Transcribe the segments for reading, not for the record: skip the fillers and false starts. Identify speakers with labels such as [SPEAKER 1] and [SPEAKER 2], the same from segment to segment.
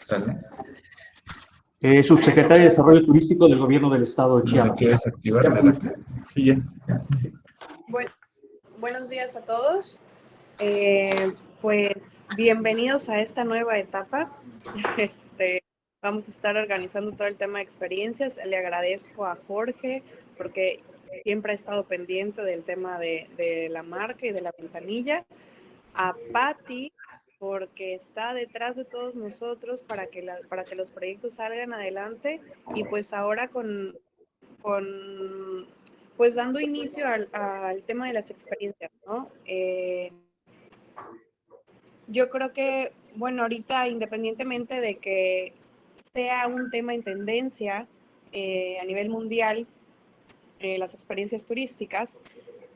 [SPEAKER 1] ¿Sale?
[SPEAKER 2] Subsecretaria de Desarrollo Turístico del Gobierno del Estado de Chiapas.
[SPEAKER 1] ¿Quieres activar? Sí, ya.
[SPEAKER 3] Bueno, buenos días a todos. Pues bienvenidos a esta nueva etapa. Vamos a estar organizando todo el tema de experiencias. Le agradezco a Jorge porque siempre ha estado pendiente del tema de la marca y de la ventanilla. A Patti porque está detrás de todos nosotros para que los proyectos salgan adelante, y pues ahora pues dando inicio al tema de las experiencias, ¿no? Yo creo que, bueno, ahorita independientemente de que sea un tema en tendencia a nivel mundial, las experiencias turísticas,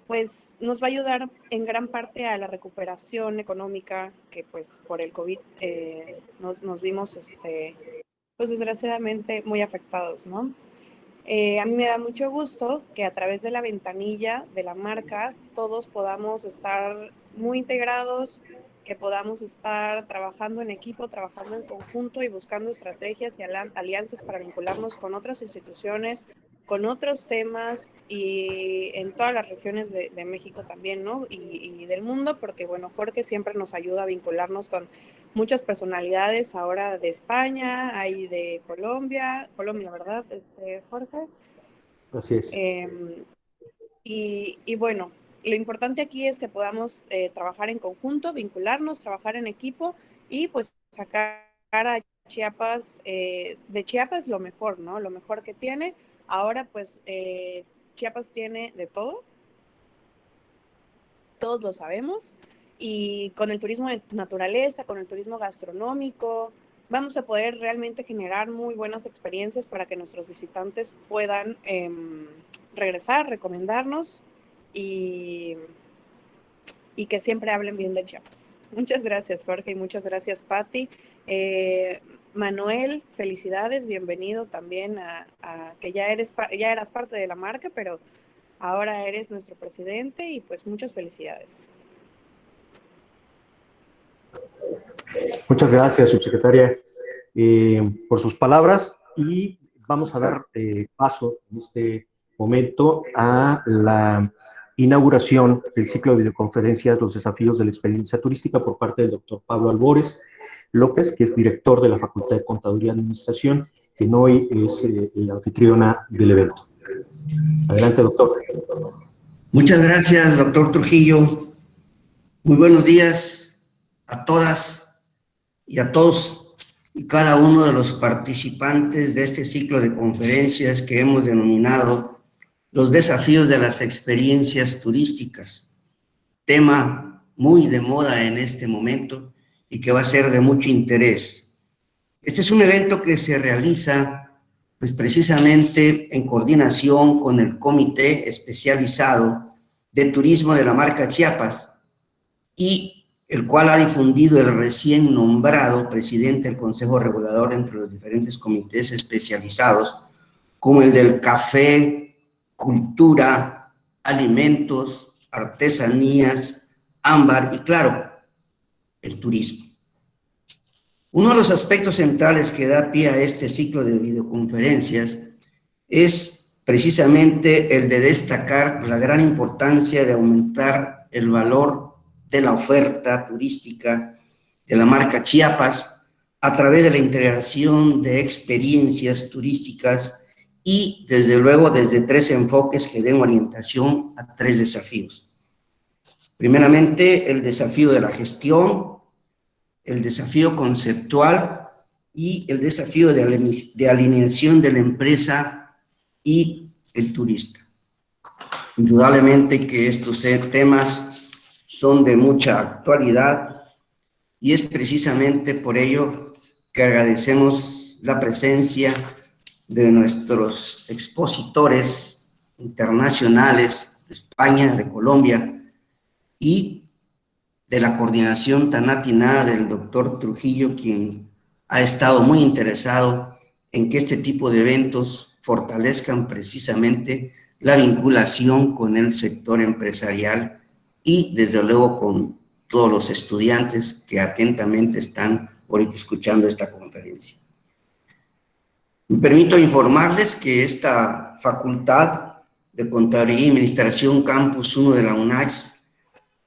[SPEAKER 3] pues nos va a ayudar en gran parte a la recuperación económica que pues por el COVID nos vimos pues desgraciadamente muy afectados, ¿no? A mí me da mucho gusto que a través de la ventanilla de la marca todos podamos estar muy integrados, que podamos estar trabajando en equipo, trabajando en conjunto y buscando estrategias y alianzas para vincularnos con otras instituciones, con otros temas y en todas las regiones de México también, ¿no? Y del mundo, porque bueno, Jorge siempre nos ayuda a vincularnos con muchas personalidades ahora de España, hay de Colombia, ¿verdad? Jorge.
[SPEAKER 2] Así es.
[SPEAKER 3] Y bueno, lo importante aquí es que podamos trabajar en conjunto, vincularnos, trabajar en equipo y pues sacar a Chiapas, de Chiapas lo mejor, ¿no? Lo mejor que tiene. Ahora pues Chiapas tiene de todo, todos lo sabemos, y con el turismo de naturaleza, con el turismo gastronómico, vamos a poder realmente generar muy buenas experiencias para que nuestros visitantes puedan regresar, recomendarnos y que siempre hablen bien de Chiapas. Muchas gracias, Jorge, y muchas gracias, Patti. Manuel, felicidades, bienvenido también a que ya eras parte de la marca, pero ahora eres nuestro presidente y pues muchas felicidades.
[SPEAKER 2] Muchas gracias, subsecretaria, por sus palabras, y vamos a dar paso en este momento a la inauguración del ciclo de videoconferencias Los desafíos de la experiencia turística por parte del doctor Pablo Albores López, que es director de la Facultad de Contaduría y Administración, quien hoy es la anfitriona del evento. Adelante, doctor.
[SPEAKER 4] Muchas gracias, doctor Trujillo. Muy buenos días a todas y a todos y cada uno de los participantes de este ciclo de conferencias que hemos denominado Los desafíos de las experiencias turísticas, tema muy de moda en este momento y que va a ser de mucho interés. Este es un evento que se realiza pues precisamente en coordinación con el Comité Especializado de Turismo de la marca Chiapas, y el cual ha difundido el recién nombrado presidente del Consejo Regulador entre los diferentes comités especializados, como el del café, cultura, alimentos, artesanías, ámbar y, claro, el turismo. Uno de los aspectos centrales que da pie a este ciclo de videoconferencias es precisamente el de destacar la gran importancia de aumentar el valor de la oferta turística de la marca Chiapas a través de la integración de experiencias turísticas y, desde luego, desde tres enfoques que den orientación a tres desafíos. Primeramente, el desafío de la gestión, el desafío conceptual y el desafío de alineación de la empresa y el turista. Indudablemente que estos temas son de mucha actualidad y es precisamente por ello que agradecemos la presencia de nuestros expositores internacionales de España, de Colombia, y de la coordinación tan atinada del doctor Trujillo, quien ha estado muy interesado en que este tipo de eventos fortalezcan precisamente la vinculación con el sector empresarial y, desde luego, con todos los estudiantes que atentamente están ahorita escuchando esta conferencia. Me permito informarles que esta Facultad de Contaduría y Administración Campus 1 de la UNACH,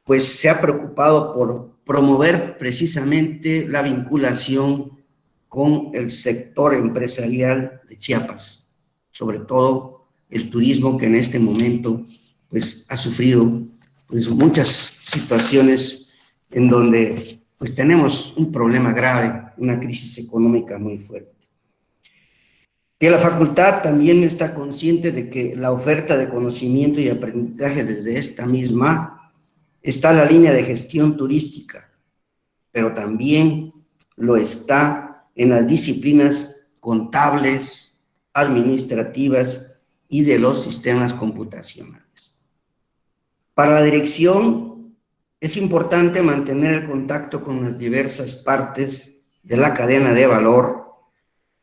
[SPEAKER 4] pues se ha preocupado por promover precisamente la vinculación con el sector empresarial de Chiapas, sobre todo el turismo, que en este momento pues ha sufrido pues muchas situaciones en donde pues tenemos un problema grave, una crisis económica muy fuerte. Que la facultad también está consciente de que la oferta de conocimiento y aprendizaje desde esta misma está la línea de gestión turística, pero también lo está en las disciplinas contables, administrativas y de los sistemas computacionales. Para la dirección es importante mantener el contacto con las diversas partes de la cadena de valor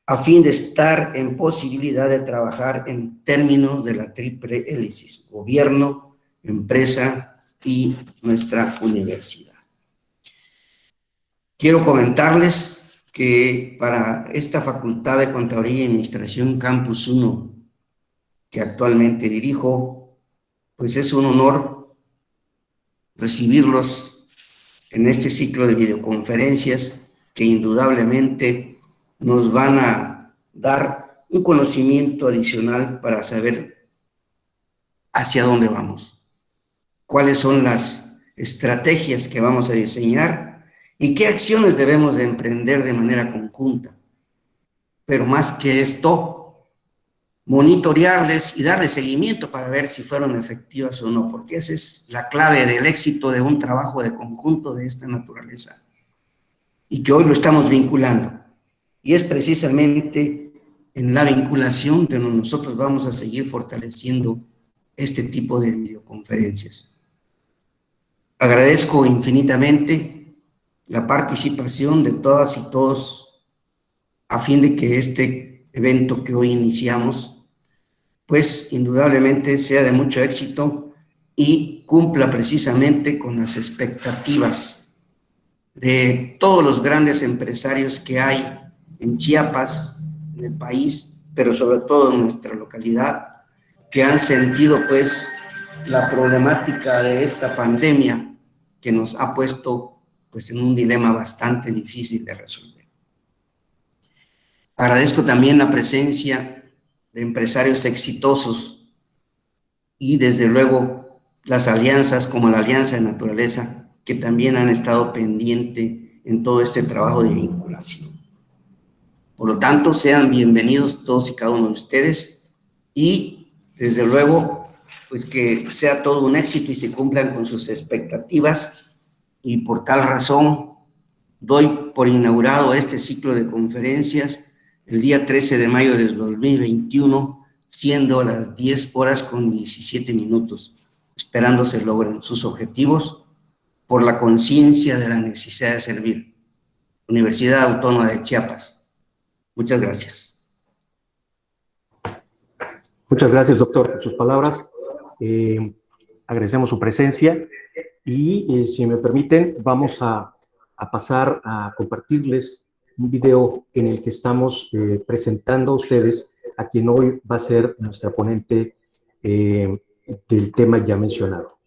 [SPEAKER 4] a fin de estar en posibilidad de trabajar en términos de la triple hélice: gobierno, empresa y nuestra universidad. Quiero comentarles que para esta Facultad de Contaduría y Administración Campus 1, que actualmente dirijo, pues es un honor recibirlos en este ciclo de videoconferencias que indudablemente nos van a dar un conocimiento adicional para saber hacia dónde vamos, cuáles son las estrategias que vamos a diseñar y qué acciones debemos de emprender de manera conjunta. Pero más que esto, monitorearles y darles seguimiento para ver si fueron efectivas o no, porque esa es la clave del éxito de un trabajo de conjunto de esta naturaleza, y que hoy lo estamos vinculando. Y es precisamente en la vinculación de donde nosotros vamos a seguir fortaleciendo este tipo de videoconferencias. Agradezco infinitamente la participación de todas y todos a fin de que este evento que hoy iniciamos, pues indudablemente sea de mucho éxito y cumpla precisamente con las expectativas de todos los grandes empresarios que hay en Chiapas, en el país, pero sobre todo en nuestra localidad, que han sentido pues la problemática de esta pandemia que nos ha puesto pues en un dilema bastante difícil de resolver. Agradezco también la presencia de empresarios exitosos y desde luego las alianzas como la Alianza de Naturaleza, que también han estado pendiente en todo este trabajo de vinculación. Por lo tanto, sean bienvenidos todos y cada uno de ustedes y desde luego pues que sea todo un éxito y se cumplan con sus expectativas, y por tal razón doy por inaugurado este ciclo de conferencias el día 13 de mayo del 2021, siendo las 10:17, esperando se logren sus objetivos por la conciencia de la necesidad de servir. Universidad Autónoma de Chiapas. Muchas gracias.
[SPEAKER 2] Muchas gracias, doctor, por sus palabras. Agradecemos su presencia y, si me permiten, vamos a pasar a compartirles un video en el que estamos presentando a ustedes a quien hoy va a ser nuestra ponente del tema ya mencionado.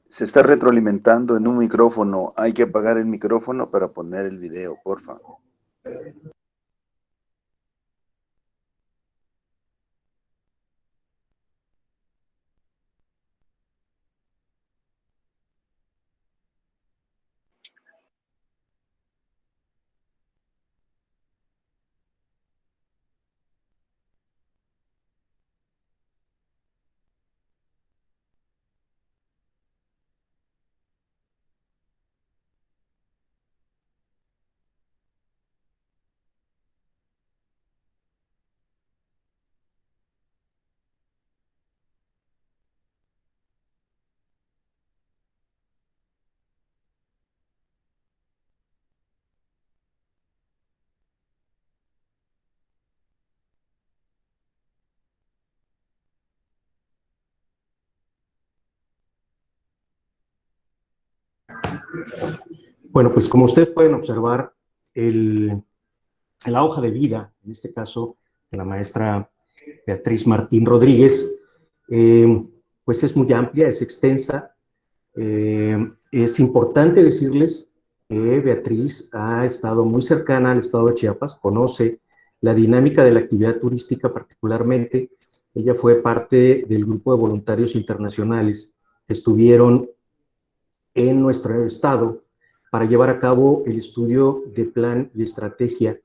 [SPEAKER 5] Se está retroalimentando en un micrófono. Hay que apagar el micrófono para poner el video, por favor.
[SPEAKER 2] Bueno, pues como ustedes pueden observar, la hoja de vida, en este caso, de la maestra Beatriz Martín Rodríguez, pues es muy amplia, es extensa. Es importante decirles que Beatriz ha estado muy cercana al estado de Chiapas, conoce la dinámica de la actividad turística particularmente. Ella fue parte del grupo de voluntarios internacionales que estuvieron en nuestro estado para llevar a cabo el estudio de plan y estrategia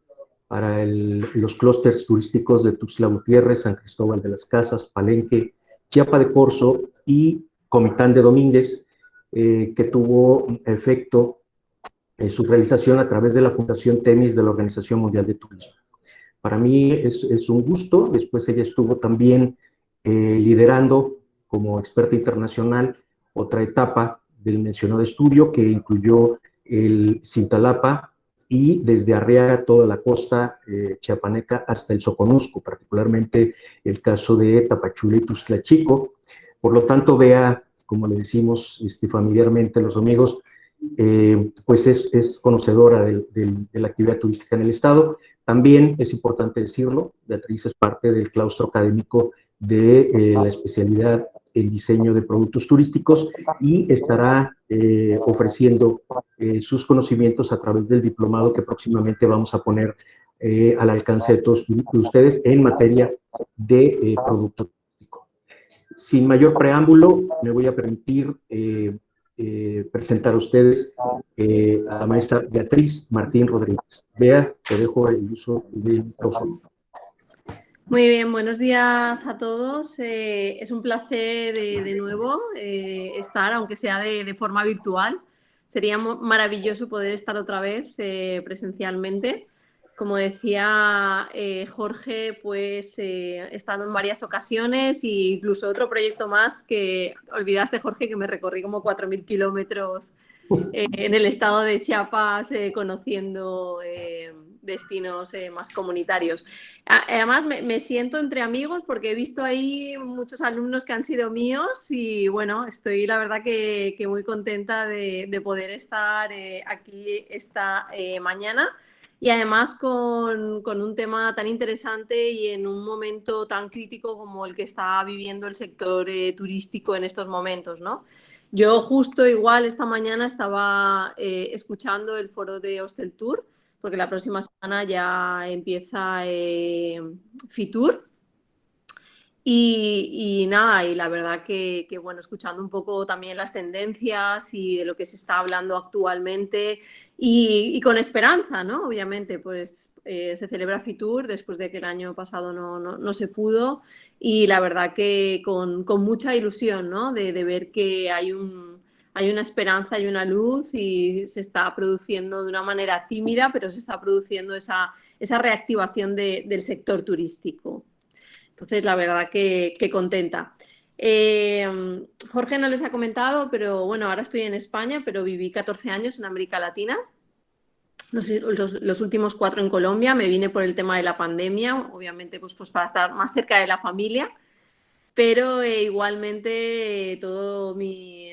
[SPEAKER 2] para los clústeres turísticos de Tuxtla Gutiérrez, San Cristóbal de las Casas, Palenque, Chiapa de Corzo y Comitán de Domínguez, que tuvo efecto su realización a través de la Fundación Temis de la Organización Mundial de Turismo. Para mí es un gusto. Después ella estuvo también liderando como experta internacional otra etapa del mencionado estudio que incluyó el Cintalapa y desde Arriaga toda la costa chiapaneca hasta el Soconusco, particularmente el caso de Tapachula y Tuxtla Chico. Por lo tanto, vea, como le decimos familiarmente a los amigos, pues es conocedora de la actividad turística en el estado. También es importante decirlo, Beatriz es parte del claustro académico de la especialidad en diseño de productos turísticos y estará ofreciendo sus conocimientos a través del diplomado que próximamente vamos a poner al alcance de todos ustedes en materia de producto turístico. Sin mayor preámbulo, me voy a permitir presentar a ustedes a la maestra Beatriz Martín Rodríguez. Bea, te dejo el uso del micrófono.
[SPEAKER 6] Muy bien, buenos días a todos. Es un placer de nuevo estar, aunque sea de forma virtual. Sería maravilloso poder estar otra vez presencialmente. Como decía Jorge, pues he estado en varias ocasiones e incluso otro proyecto más que olvidaste, Jorge, que me recorrí como 4.000 kilómetros en el estado de Chiapas conociendo destinos más comunitarios. Además, me siento entre amigos porque he visto ahí muchos alumnos que han sido míos y bueno, estoy la verdad que muy contenta de poder estar aquí esta mañana. Y además con un tema tan interesante y en un momento tan crítico como el que está viviendo el sector turístico en estos momentos, ¿no? Yo justo igual esta mañana estaba escuchando el foro de Hosteltour, porque la próxima semana ya empieza Fitur. Y nada, y la verdad que bueno, escuchando un poco también las tendencias y de lo que se está hablando actualmente y con esperanza, ¿no? Obviamente, pues se celebra Fitur después de que el año pasado no se pudo y la verdad que con mucha ilusión, ¿no? De ver que hay una esperanza, hay una luz y se está produciendo de una manera tímida, pero se está produciendo esa reactivación del sector turístico. Entonces, la verdad que contenta. Jorge no les ha comentado, pero bueno, ahora estoy en España, pero viví 14 años en América Latina. Los últimos 4 en Colombia. Me vine por el tema de la pandemia, obviamente pues para estar más cerca de la familia, pero igualmente todo mi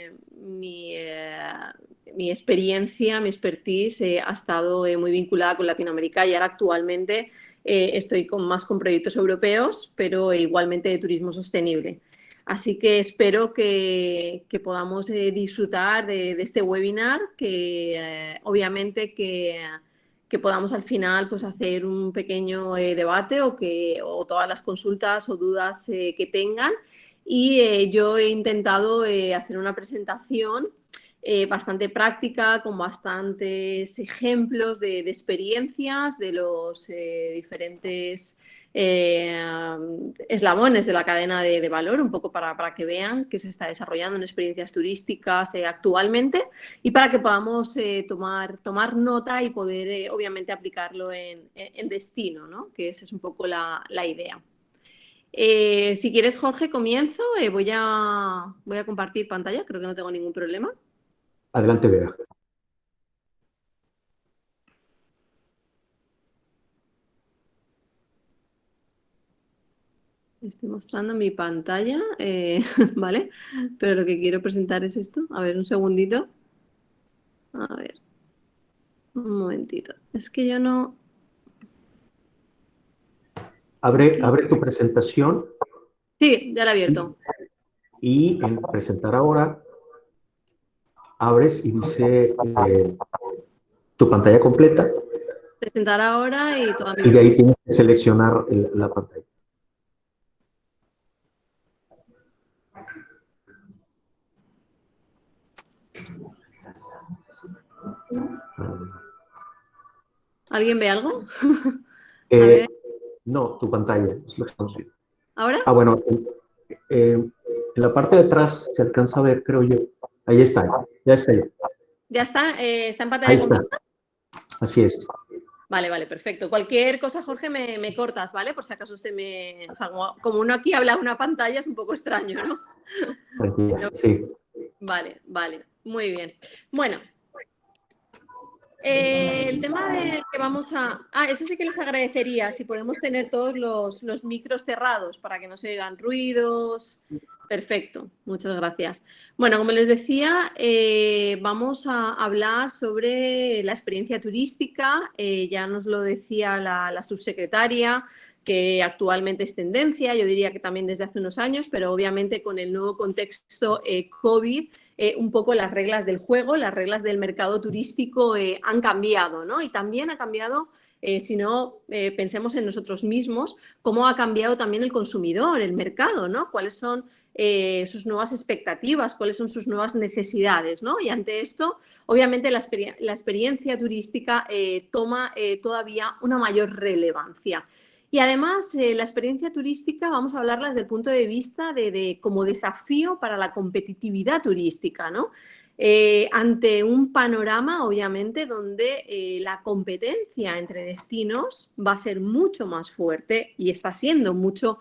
[SPEAKER 6] experiencia, mi expertise ha estado muy vinculada con Latinoamérica y ahora actualmente estoy más con proyectos europeos, pero igualmente de turismo sostenible. Así que espero que podamos disfrutar de este webinar, que obviamente que podamos al final pues, hacer un pequeño debate o todas las consultas o dudas que tengan. Y yo he intentado hacer una presentación bastante práctica, con bastantes ejemplos de experiencias de los diferentes eslabones de la cadena de valor, un poco para que vean que se está desarrollando en experiencias turísticas actualmente y para que podamos tomar nota y poder obviamente aplicarlo en destino, ¿no? Que esa es un poco la idea. Si quieres, Jorge, comienzo. Voy a compartir pantalla, creo que no tengo ningún problema.
[SPEAKER 2] Adelante, Bea.
[SPEAKER 6] Estoy mostrando mi pantalla, ¿vale? Pero lo que quiero presentar es esto. A ver, un segundito. A ver, un momentito. Es que yo no...
[SPEAKER 2] Abre tu presentación
[SPEAKER 6] Sí, ya la he abierto.
[SPEAKER 2] y en presentar ahora abres y dice tu pantalla completa
[SPEAKER 6] Presentar ahora y toda mi...
[SPEAKER 2] y de ahí tienes que seleccionar la pantalla.
[SPEAKER 6] ¿Alguien ve algo?
[SPEAKER 2] Eh,
[SPEAKER 6] A ver.
[SPEAKER 2] No, tu pantalla, es lo que estamos viendo.
[SPEAKER 6] ¿Ahora?
[SPEAKER 2] Ah, bueno, en la parte de atrás se alcanza a ver, creo yo. Ahí está, ya está ya.
[SPEAKER 6] ¿Ya está? ¿Está en
[SPEAKER 2] Ahí
[SPEAKER 6] pantalla
[SPEAKER 2] está,
[SPEAKER 6] completa?
[SPEAKER 2] así es.
[SPEAKER 6] Vale, vale, perfecto. Cualquier cosa, Jorge, me cortas, ¿vale? Por si acaso se me... O sea, como uno aquí habla a una pantalla es un poco extraño, ¿no?
[SPEAKER 2] Tranquila, sí.
[SPEAKER 6] Vale, vale. Muy bien. Bueno. El tema de que vamos a... Ah, eso sí que les agradecería, si podemos tener todos los micros cerrados para que no se oigan ruidos. Perfecto, muchas gracias. Bueno, como les decía, vamos a hablar sobre la experiencia turística. Ya nos lo decía la subsecretaria, que actualmente es tendencia, yo diría que también desde hace unos años, pero obviamente con el nuevo contexto COVID, un poco las reglas del juego, las reglas del mercado turístico han cambiado, ¿no? Y también ha cambiado, si no pensemos en nosotros mismos, cómo ha cambiado también el consumidor, el mercado, ¿no? ¿Cuáles son sus nuevas expectativas, cuáles son sus nuevas necesidades, ¿no? Y ante esto, obviamente, la experiencia turística toma todavía una mayor relevancia. Y además, la experiencia turística vamos a hablarla desde el punto de vista como desafío para la competitividad turística, ¿no? Ante un panorama, obviamente, donde la competencia entre destinos va a ser mucho más fuerte y está siendo mucho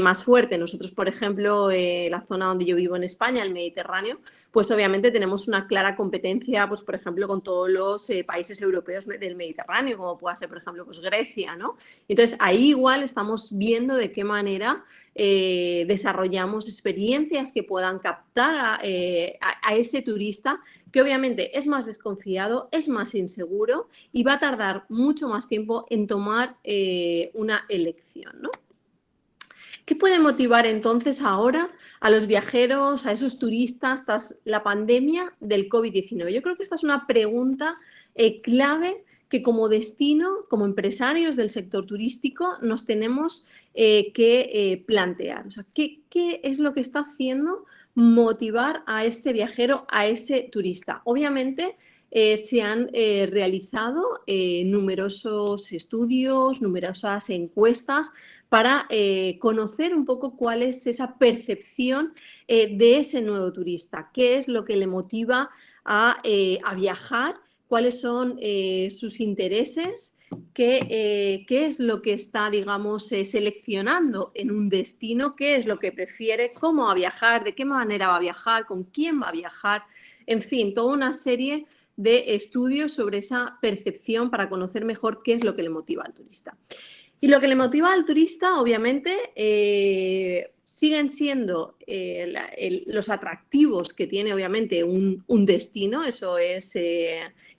[SPEAKER 6] más fuerte. Nosotros, por ejemplo, la zona donde yo vivo en España, el Mediterráneo, pues obviamente tenemos una clara competencia, pues por ejemplo, con todos los países europeos del Mediterráneo, como pueda ser, por ejemplo, pues Grecia, ¿no? Entonces, ahí igual estamos viendo de qué manera desarrollamos experiencias que puedan captar a ese turista que obviamente es más desconfiado, es más inseguro y va a tardar mucho más tiempo en tomar una elección, ¿no? ¿Qué puede motivar entonces ahora a los viajeros, a esos turistas, tras la pandemia del COVID-19? Yo creo que esta es una pregunta clave que como destino, como empresarios del sector turístico, nos tenemos que plantear. O sea, ¿qué es lo que está haciendo motivar a ese viajero, a ese turista? Obviamente, se han realizado numerosos estudios, numerosas encuestas para conocer un poco cuál es esa percepción de ese nuevo turista, qué es lo que le motiva a viajar, cuáles son sus intereses, qué es lo que está, digamos, seleccionando en un destino, qué es lo que prefiere, cómo va a viajar, de qué manera va a viajar, con quién va a viajar, en fin, toda una serie de estudios sobre esa percepción para conocer mejor qué es lo que le motiva al turista. Y lo que le motiva al turista, obviamente, siguen siendo los atractivos que tiene, obviamente, un destino. Eso es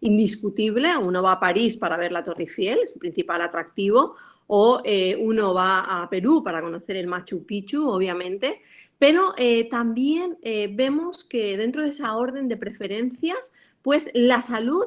[SPEAKER 6] indiscutible. Uno va a París para ver la Torre Eiffel, es el principal atractivo, o uno va a Perú para conocer el Machu Picchu, obviamente. Pero también vemos que dentro de esa orden de preferencias, pues la salud,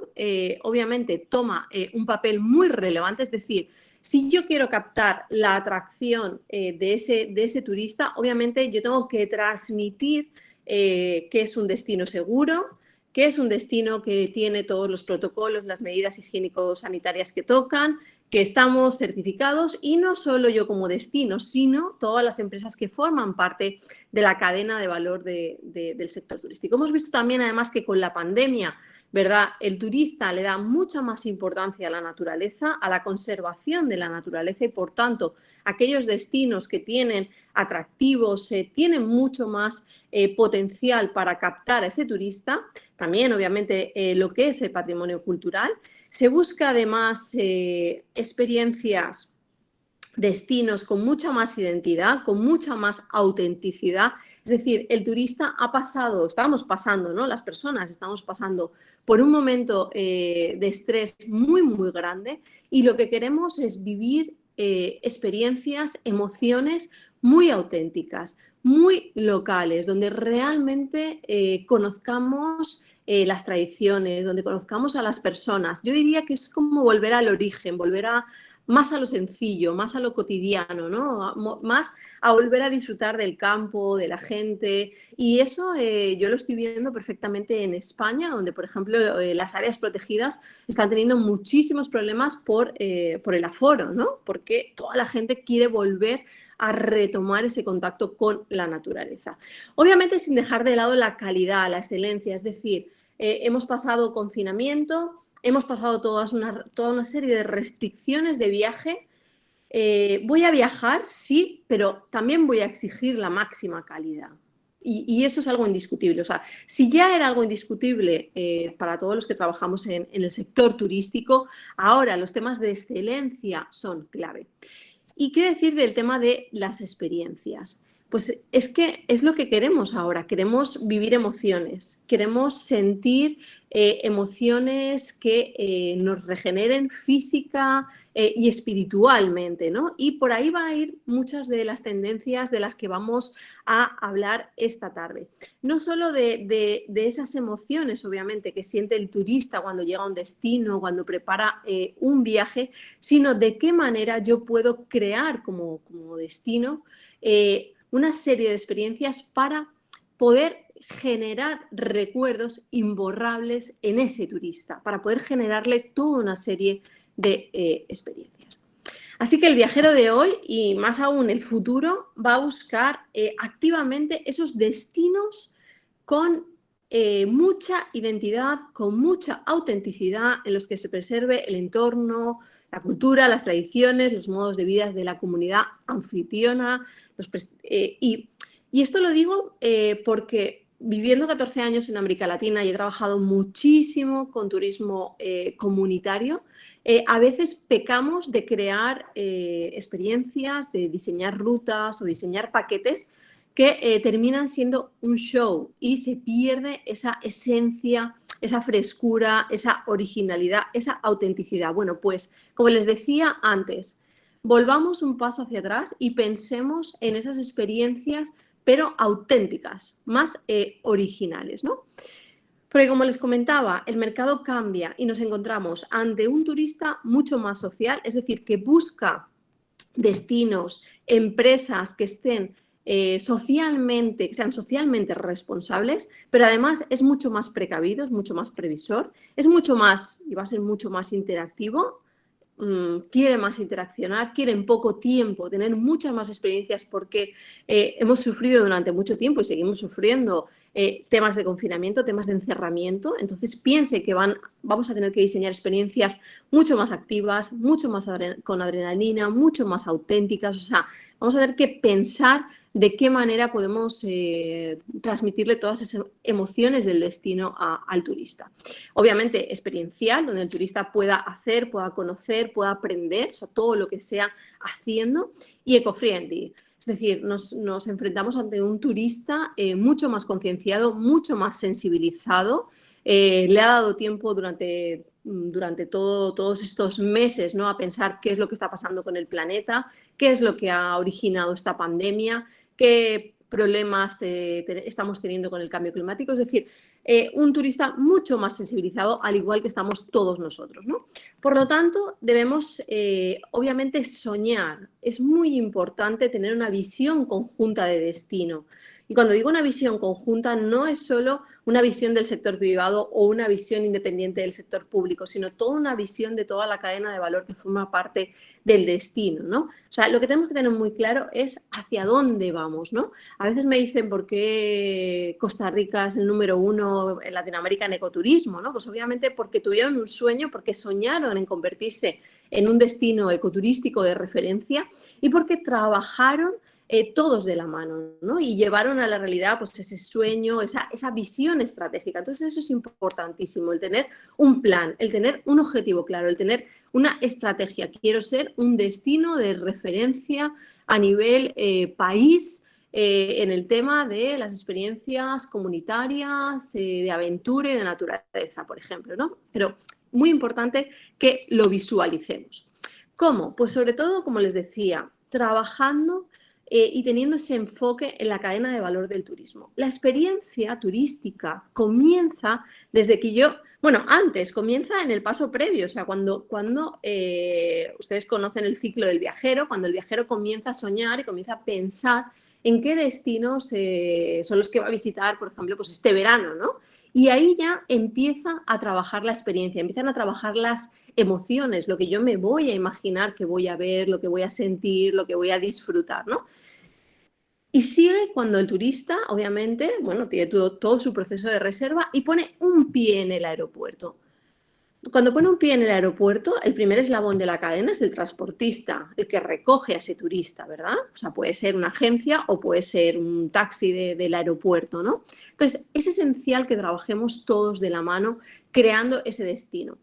[SPEAKER 6] obviamente, toma un papel muy relevante, es decir, si yo quiero captar la atracción de ese turista, obviamente yo tengo que transmitir que es un destino seguro, que es un destino que tiene todos los protocolos, las medidas higiénico-sanitarias que tocan, que estamos certificados y no solo yo como destino, sino todas las empresas que forman parte de la cadena de valor del sector turístico. Hemos visto también además que con la pandemia, ¿verdad? El turista le da mucha más importancia a la naturaleza, a la conservación de la naturaleza y, por tanto, aquellos destinos que tienen atractivos, tienen mucho más potencial para captar a ese turista. También, obviamente, lo que es el patrimonio cultural. Se busca, además, experiencias, destinos con mucha más identidad, con mucha más autenticidad. Es decir, el turista ha pasado, estamos pasando, ¿no? Las personas estamos pasando por un momento de estrés muy, muy grande y lo que queremos es vivir experiencias, emociones muy auténticas, muy locales, donde realmente conozcamos las tradiciones, donde conozcamos a las personas. Yo diría que es como volver al origen, volver más a lo sencillo, más a lo cotidiano, ¿no? Más a volver a disfrutar del campo, de la gente. Y eso yo lo estoy viendo perfectamente en España, donde, por ejemplo, las áreas protegidas están teniendo muchísimos problemas por el aforo, ¿no? Porque toda la gente quiere volver a retomar ese contacto con la naturaleza. Obviamente sin dejar de lado la calidad, la excelencia, es decir, hemos pasado confinamiento, hemos pasado toda una serie de restricciones de viaje. Voy a viajar, sí, pero también voy a exigir la máxima calidad. Y eso es algo indiscutible. O sea, si ya era algo indiscutible para todos los que trabajamos en el sector turístico, ahora los temas de excelencia son clave. ¿Y qué decir del tema de las experiencias? Pues es que es lo que queremos ahora, queremos vivir emociones, queremos sentir emociones que nos regeneren física y espiritualmente, ¿no? Y por ahí va a ir muchas de las tendencias de las que vamos a hablar esta tarde. No solo de esas emociones, obviamente, que siente el turista cuando llega a un destino, cuando prepara un viaje, sino de qué manera yo puedo crear como destino una serie de experiencias para poder generar recuerdos imborrables en ese turista, para poder generarle toda una serie de experiencias. Así que el viajero de hoy, y más aún el futuro, va a buscar activamente esos destinos con mucha identidad, con mucha autenticidad, en los que se preserve el entorno, la cultura, las tradiciones, los modos de vida de la comunidad anfitriona. Y esto lo digo porque viviendo 14 años en América Latina y he trabajado muchísimo con turismo comunitario, a veces pecamos de crear experiencias, de diseñar rutas o diseñar paquetes que terminan siendo un show y se pierde esa esencia, esa frescura, esa originalidad, esa autenticidad. Bueno, pues como les decía antes, volvamos un paso hacia atrás y pensemos en esas experiencias, pero auténticas, más originales, ¿no? Porque como les comentaba, el mercado cambia y nos encontramos ante un turista mucho más social, es decir, que busca destinos, empresas que estén que sean socialmente responsables, pero además es mucho más precavido, es mucho más previsor, es mucho más y va a ser mucho más interactivo, quiere más interaccionar, quiere en poco tiempo tener muchas más experiencias porque hemos sufrido durante mucho tiempo y seguimos sufriendo temas de confinamiento, temas de encerramiento. Entonces piense que vamos a tener que diseñar experiencias mucho más activas, mucho más con adrenalina, mucho más auténticas. O sea, vamos a tener que pensar de qué manera podemos transmitirle todas esas emociones del destino al turista. Obviamente experiencial, donde el turista pueda hacer, pueda conocer, pueda aprender, o sea, todo lo que sea haciendo, y eco-friendly. Es decir, nos enfrentamos ante un turista mucho más concienciado, mucho más sensibilizado. Le ha dado tiempo durante todos estos meses, ¿no?, a pensar qué es lo que está pasando con el planeta, qué es lo que ha originado esta pandemia, qué problemas estamos teniendo con el cambio climático. Es decir, un turista mucho más sensibilizado, al igual que estamos todos nosotros, ¿no? Por lo tanto, debemos obviamente soñar. Es muy importante tener una visión conjunta de destino. Y cuando digo una visión conjunta, no es solo una visión del sector privado o una visión independiente del sector público, sino toda una visión de toda la cadena de valor que forma parte del destino, ¿no? O sea, lo que tenemos que tener muy claro es hacia dónde vamos, ¿no? A veces me dicen por qué Costa Rica es el número 1 en Latinoamérica en ecoturismo, ¿no? Pues obviamente porque tuvieron un sueño, porque soñaron en convertirse en un destino ecoturístico de referencia y porque trabajaron todos de la mano, ¿no? Y llevaron a la realidad pues ese sueño, esa visión estratégica. Entonces eso es importantísimo, el tener un plan, el tener un objetivo claro, el tener una estrategia. Quiero ser un destino de referencia a nivel país en el tema de las experiencias comunitarias, de aventura y de naturaleza, por ejemplo, ¿no? Pero muy importante que lo visualicemos. ¿Cómo? Pues sobre todo, como les decía, trabajando y teniendo ese enfoque en la cadena de valor del turismo. La experiencia turística comienza desde que antes, comienza en el paso previo, o sea, cuando ustedes conocen el ciclo del viajero, cuando el viajero comienza a soñar y comienza a pensar en qué destinos son los que va a visitar, por ejemplo, pues este verano, ¿no? Y ahí ya empieza a trabajar la experiencia, empiezan a trabajar las emociones, lo que yo me voy a imaginar que voy a ver, lo que voy a sentir, lo que voy a disfrutar, ¿no? Y sigue cuando el turista, obviamente, tiene todo su proceso de reserva y pone un pie en el aeropuerto. Cuando pone un pie en el aeropuerto, el primer eslabón de la cadena es el transportista, el que recoge a ese turista, ¿verdad? O sea, puede ser una agencia o puede ser un taxi del aeropuerto, ¿no? Entonces, es esencial que trabajemos todos de la mano creando ese destino.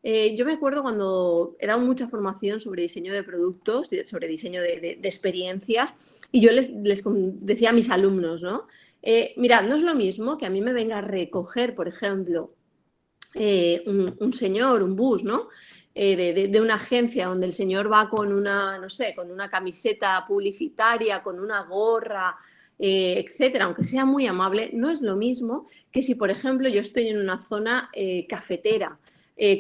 [SPEAKER 6] Yo me acuerdo cuando he dado mucha formación sobre diseño de productos, sobre diseño de experiencias, y yo les decía a mis alumnos, ¿no? Mirad, no es lo mismo que a mí me venga a recoger, por ejemplo, un señor, un bus, ¿no? De una agencia donde el señor va con una, no sé, con una camiseta publicitaria, con una gorra, etcétera, aunque sea muy amable, no es lo mismo que si, por ejemplo, yo estoy en una zona cafetera,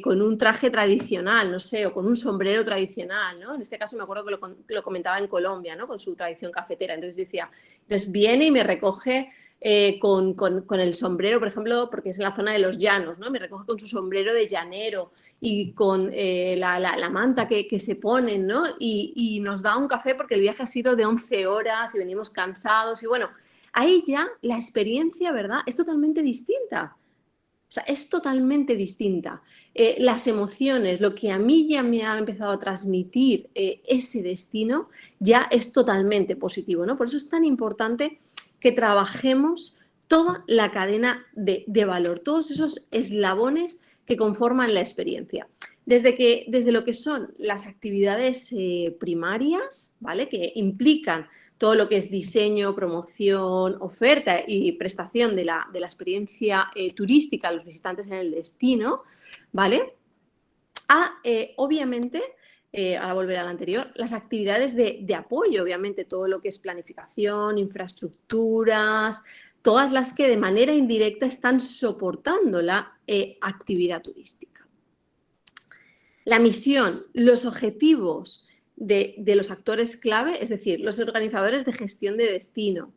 [SPEAKER 6] con un traje tradicional, no sé, o con un sombrero tradicional, ¿no? En este caso me acuerdo que lo comentaba en Colombia, ¿no? Con su tradición cafetera. Entonces viene y me recoge con el sombrero, por ejemplo, porque es en la zona de los llanos, ¿no? Me recoge con su sombrero de llanero y con la manta que se ponen, ¿no? Y nos da un café porque el viaje ha sido de 11 horas y venimos cansados y bueno, ahí ya la experiencia, ¿verdad? Es totalmente distinta. O sea, es totalmente distinta. Las emociones, lo que a mí ya me ha empezado a transmitir ese destino, ya es totalmente positivo, ¿no? Por eso es tan importante que trabajemos toda la cadena de valor, todos esos eslabones que conforman la experiencia. Desde lo que son las actividades primarias, ¿vale? Que implican todo lo que es diseño, promoción, oferta y prestación de la experiencia turística a los visitantes en el destino, ¿vale? Obviamente, ahora volver al anterior, las actividades de apoyo, obviamente, todo lo que es planificación, infraestructuras, todas las que de manera indirecta están soportando la actividad turística. La misión, los objetivos de los actores clave, es decir, los organizadores de gestión de destino,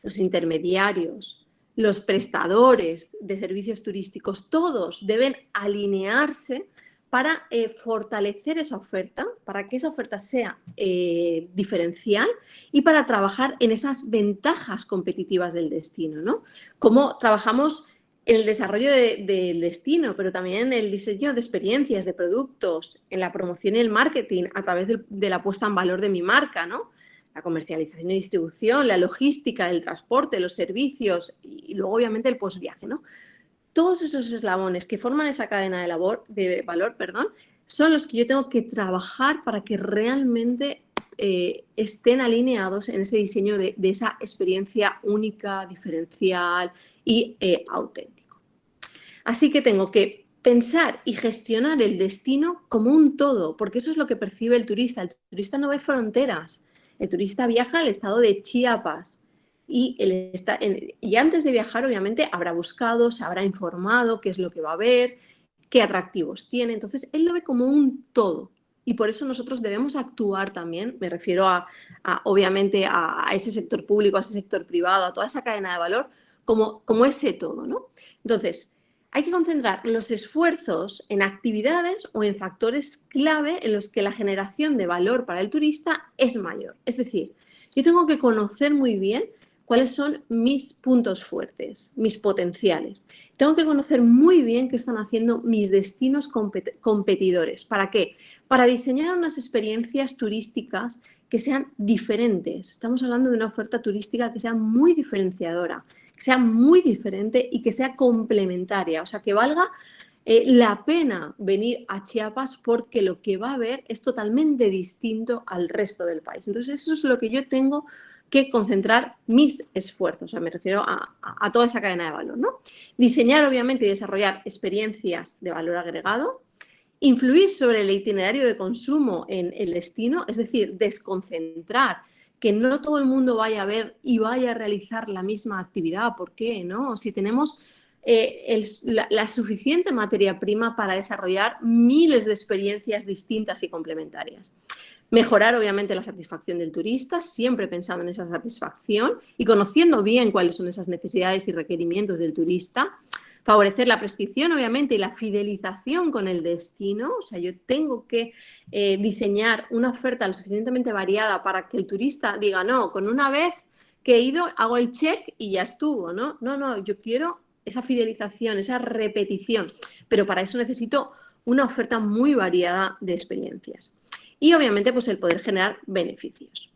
[SPEAKER 6] los intermediarios, los prestadores de servicios turísticos, todos deben alinearse para fortalecer esa oferta, para que esa oferta sea diferencial y para trabajar en esas ventajas competitivas del destino, ¿no? Cómo trabajamos en el desarrollo del destino, pero también en el diseño de experiencias, de productos, en la promoción y el marketing a través de la puesta en valor de mi marca, ¿no? La comercialización y distribución, la logística, el transporte, los servicios y luego obviamente el postviaje, ¿no? Todos esos eslabones que forman esa cadena de valor, son los que yo tengo que trabajar para que realmente estén alineados en ese diseño de esa experiencia única, diferencial y auténtico. Así que tengo que pensar y gestionar el destino como un todo, porque eso es lo que percibe el turista. El turista no ve fronteras, el turista viaja al estado de Chiapas y antes de viajar obviamente habrá buscado, se habrá informado qué es lo que va a ver, qué atractivos tiene, entonces él lo ve como un todo. Y por eso nosotros debemos actuar también, me refiero obviamente a ese sector público, a ese sector privado, a toda esa cadena de valor, como ese todo, ¿no? Entonces, hay que concentrar los esfuerzos en actividades o en factores clave en los que la generación de valor para el turista es mayor. Es decir, yo tengo que conocer muy bien cuáles son mis puntos fuertes, mis potenciales. Tengo que conocer muy bien qué están haciendo mis destinos competidores. ¿Para qué? Para diseñar unas experiencias turísticas que sean diferentes. Estamos hablando de una oferta turística que sea muy diferenciadora, que sea muy diferente y que sea complementaria. O sea, que valga la pena venir a Chiapas porque lo que va a ver es totalmente distinto al resto del país. Entonces, eso es lo que yo tengo que concentrar mis esfuerzos, o sea, me refiero a toda esa cadena de valor, ¿no? Diseñar, obviamente, y desarrollar experiencias de valor agregado, influir sobre el itinerario de consumo en el destino, es decir, desconcentrar, que no todo el mundo vaya a ver y vaya a realizar la misma actividad. ¿Por qué? ¿No? Si tenemos la suficiente materia prima para desarrollar miles de experiencias distintas y complementarias. Mejorar, obviamente, la satisfacción del turista, siempre pensando en esa satisfacción y conociendo bien cuáles son esas necesidades y requerimientos del turista. Favorecer la prescripción, obviamente, y la fidelización con el destino. O sea, yo tengo que diseñar una oferta lo suficientemente variada para que el turista diga, no, con una vez que he ido, hago el check y ya estuvo, ¿no? No, yo quiero esa fidelización, esa repetición, pero para eso necesito una oferta muy variada de experiencias. Y, obviamente, pues el poder generar beneficios.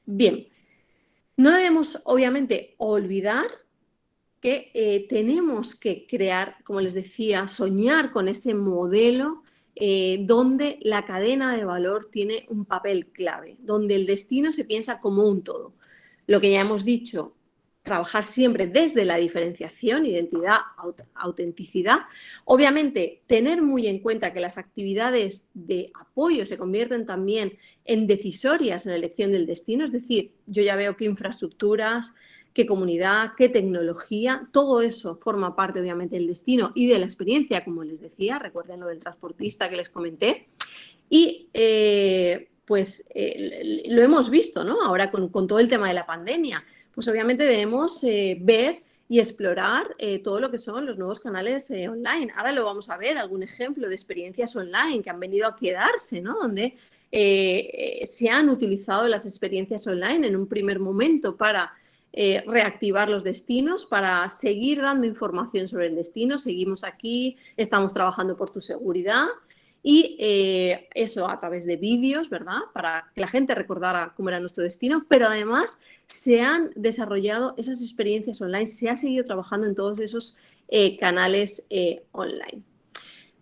[SPEAKER 6] Bien, no debemos, obviamente, olvidar que tenemos que crear, como les decía, soñar con ese modelo donde la cadena de valor tiene un papel clave, donde el destino se piensa como un todo. Lo que ya hemos dicho, trabajar siempre desde la diferenciación, identidad, autenticidad. Obviamente, tener muy en cuenta que las actividades de apoyo se convierten también en decisorias en la elección del destino, es decir, yo ya veo qué infraestructuras, qué comunidad, qué tecnología, todo eso forma parte, obviamente, del destino y de la experiencia, como les decía, recuerden lo del transportista que les comenté, y lo hemos visto, ¿no? Ahora con todo el tema de la pandemia, pues obviamente debemos ver y explorar todo lo que son los nuevos canales online. Ahora lo vamos a ver, algún ejemplo de experiencias online que han venido a quedarse, ¿no? Donde se han utilizado las experiencias online en un primer momento para reactivar los destinos, para seguir dando información sobre el destino. Seguimos aquí, estamos trabajando por tu seguridad y eso a través de vídeos, ¿verdad? Para que la gente recordara cómo era nuestro destino, pero además se han desarrollado esas experiencias online, se ha seguido trabajando en todos esos canales online.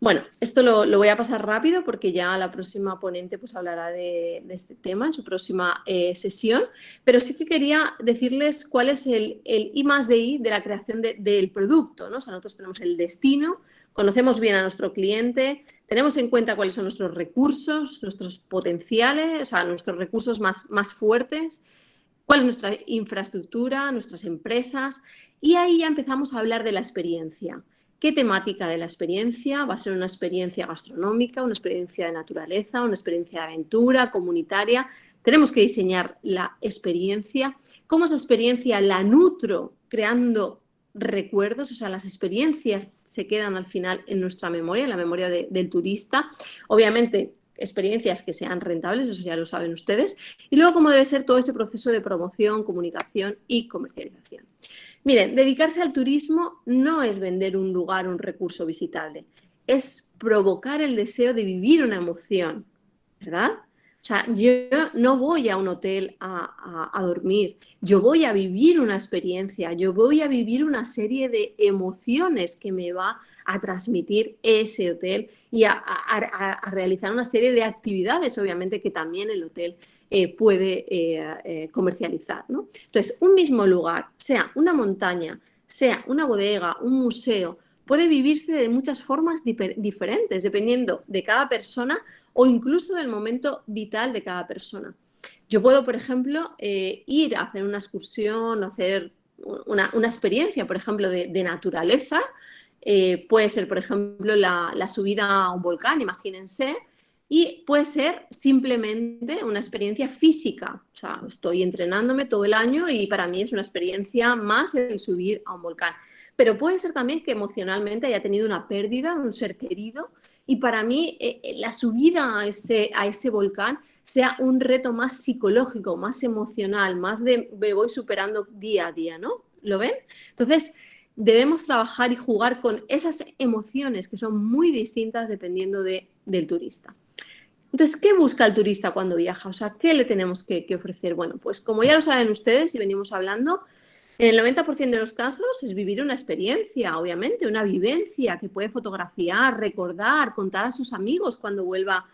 [SPEAKER 6] Bueno, esto lo voy a pasar rápido porque ya la próxima ponente pues hablará de este tema en su próxima sesión, pero sí que quería decirles cuál es el I+D de la creación del producto, ¿no? O sea, nosotros tenemos el destino, conocemos bien a nuestro cliente, tenemos en cuenta cuáles son nuestros recursos, nuestros potenciales, o sea, nuestros recursos más fuertes, cuál es nuestra infraestructura, nuestras empresas, y ahí ya empezamos a hablar de la experiencia. ¿Qué temática de la experiencia? ¿Va a ser una experiencia gastronómica, una experiencia de naturaleza, una experiencia de aventura, comunitaria? Tenemos que diseñar la experiencia. ¿Cómo esa experiencia la nutro creando recuerdos? O sea, las experiencias se quedan al final en nuestra memoria, en la memoria del turista. Obviamente, experiencias que sean rentables, eso ya lo saben ustedes. Y luego, cómo debe ser todo ese proceso de promoción, comunicación y comercialización. Miren, dedicarse al turismo no es vender un lugar, un recurso visitable, es provocar el deseo de vivir una emoción, ¿verdad? O sea, yo no voy a un hotel a dormir, yo voy a vivir una experiencia, yo voy a vivir una serie de emociones que me va a transmitir ese hotel y a realizar una serie de actividades, obviamente, que también el hotel puede comercializar, ¿no? Entonces, un mismo lugar, sea una montaña, sea una bodega, un museo, puede vivirse de muchas formas diferentes, dependiendo de cada persona o incluso del momento vital de cada persona. Yo puedo, por ejemplo, ir a hacer una excursión, hacer una experiencia, por ejemplo, de naturaleza. Puede ser, por ejemplo, la subida a un volcán, imagínense, y puede ser simplemente una experiencia física. O sea, estoy entrenándome todo el año y para mí es una experiencia más el subir a un volcán. Pero puede ser también que emocionalmente haya tenido una pérdida de un ser querido y para mí la subida a ese volcán sea un reto más psicológico, más emocional, más de me voy superando día a día, ¿no? ¿Lo ven? Entonces, debemos trabajar y jugar con esas emociones que son muy distintas dependiendo del turista. Entonces, ¿qué busca el turista cuando viaja? O sea, ¿qué le tenemos que ofrecer? Bueno, pues como ya lo saben ustedes y venimos hablando, en el 90% de los casos es vivir una experiencia, obviamente, una vivencia que puede fotografiar, recordar, contar a sus amigos cuando vuelva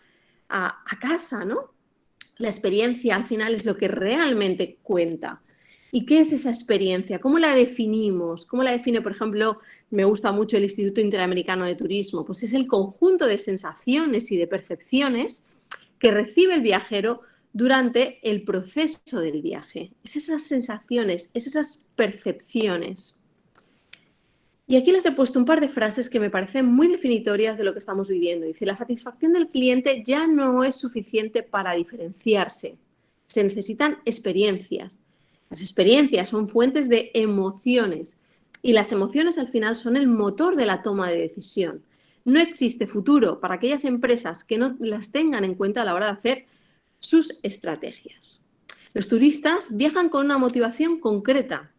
[SPEAKER 6] a casa, ¿no? La experiencia al final es lo que realmente cuenta. ¿Y qué es esa experiencia? ¿Cómo la definimos? ¿Cómo la define, por ejemplo, me gusta mucho el Instituto Interamericano de Turismo? Pues es el conjunto de sensaciones y de percepciones que recibe el viajero durante el proceso del viaje. Es esas sensaciones, es esas percepciones. Y aquí les he puesto un par de frases que me parecen muy definitorias de lo que estamos viviendo. Dice, la satisfacción del cliente ya no es suficiente para diferenciarse. Se necesitan experiencias. Las experiencias son fuentes de emociones y las emociones al final son el motor de la toma de decisión. No existe futuro para aquellas empresas que no las tengan en cuenta a la hora de hacer sus estrategias. Los turistas viajan con una motivación concreta.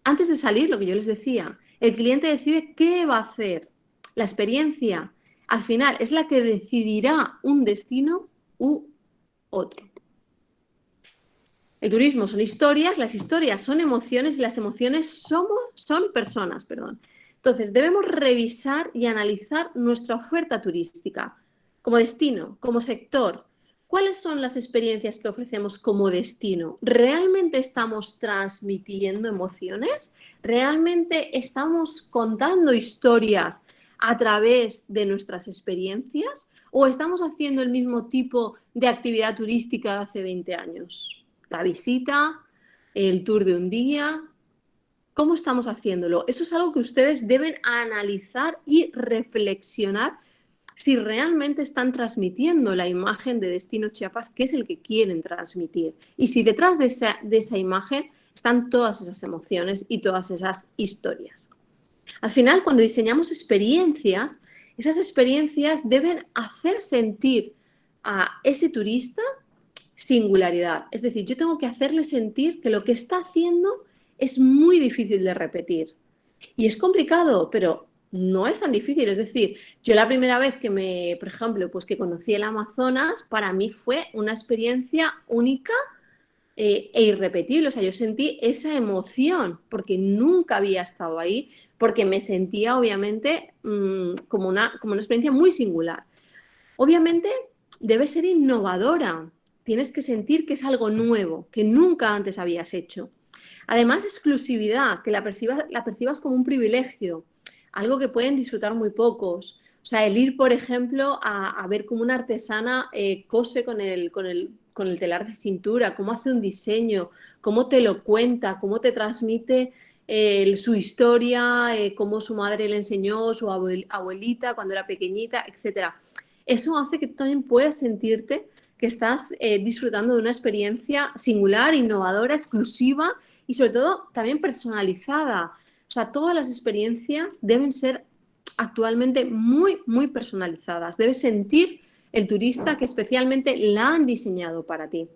[SPEAKER 6] Antes de salir, lo que yo les decía, el cliente decide qué va a hacer. La experiencia, al final, es la que decidirá un destino u otro. El turismo son historias, las historias son emociones y las emociones son personas. Entonces, debemos revisar y analizar nuestra oferta turística como destino, como sector. ¿Cuáles son las experiencias que ofrecemos como destino? ¿Realmente estamos transmitiendo emociones? ¿Realmente estamos contando historias a través de nuestras experiencias? ¿O estamos haciendo el mismo tipo de actividad turística de hace 20 años? La visita, el tour de un día. ¿Cómo estamos haciéndolo? Eso es algo que ustedes deben analizar y reflexionar si realmente están transmitiendo la imagen de Destino Chiapas, que es el que quieren transmitir. Y si detrás de esa imagen están todas esas emociones y todas esas historias. Al final, cuando diseñamos experiencias, esas experiencias deben hacer sentir a ese turista singularidad. Es decir, yo tengo que hacerle sentir que lo que está haciendo es muy difícil de repetir. Y es complicado, pero no es tan difícil. Es decir, yo la primera vez que por ejemplo, pues que conocí el Amazonas, para mí fue una experiencia única e irrepetible. O sea, yo sentí esa emoción porque nunca había estado ahí, porque me sentía obviamente como una experiencia muy singular. Obviamente debe ser innovadora. Tienes que sentir que es algo nuevo, que nunca antes habías hecho. Además, exclusividad, que la percibas como un privilegio, algo que pueden disfrutar muy pocos. O sea, el ir, por ejemplo, a ver cómo una artesana cose con el telar de cintura, cómo hace un diseño, cómo te lo cuenta, cómo te transmite su historia, cómo su madre le enseñó, su abuelita cuando era pequeñita, etc. Eso hace que tú también puedas sentirte que estás disfrutando de una experiencia singular, innovadora, exclusiva y sobre todo también personalizada. O sea, todas las experiencias deben ser actualmente muy, muy personalizadas. Debes sentir el turista que especialmente la han diseñado para ti.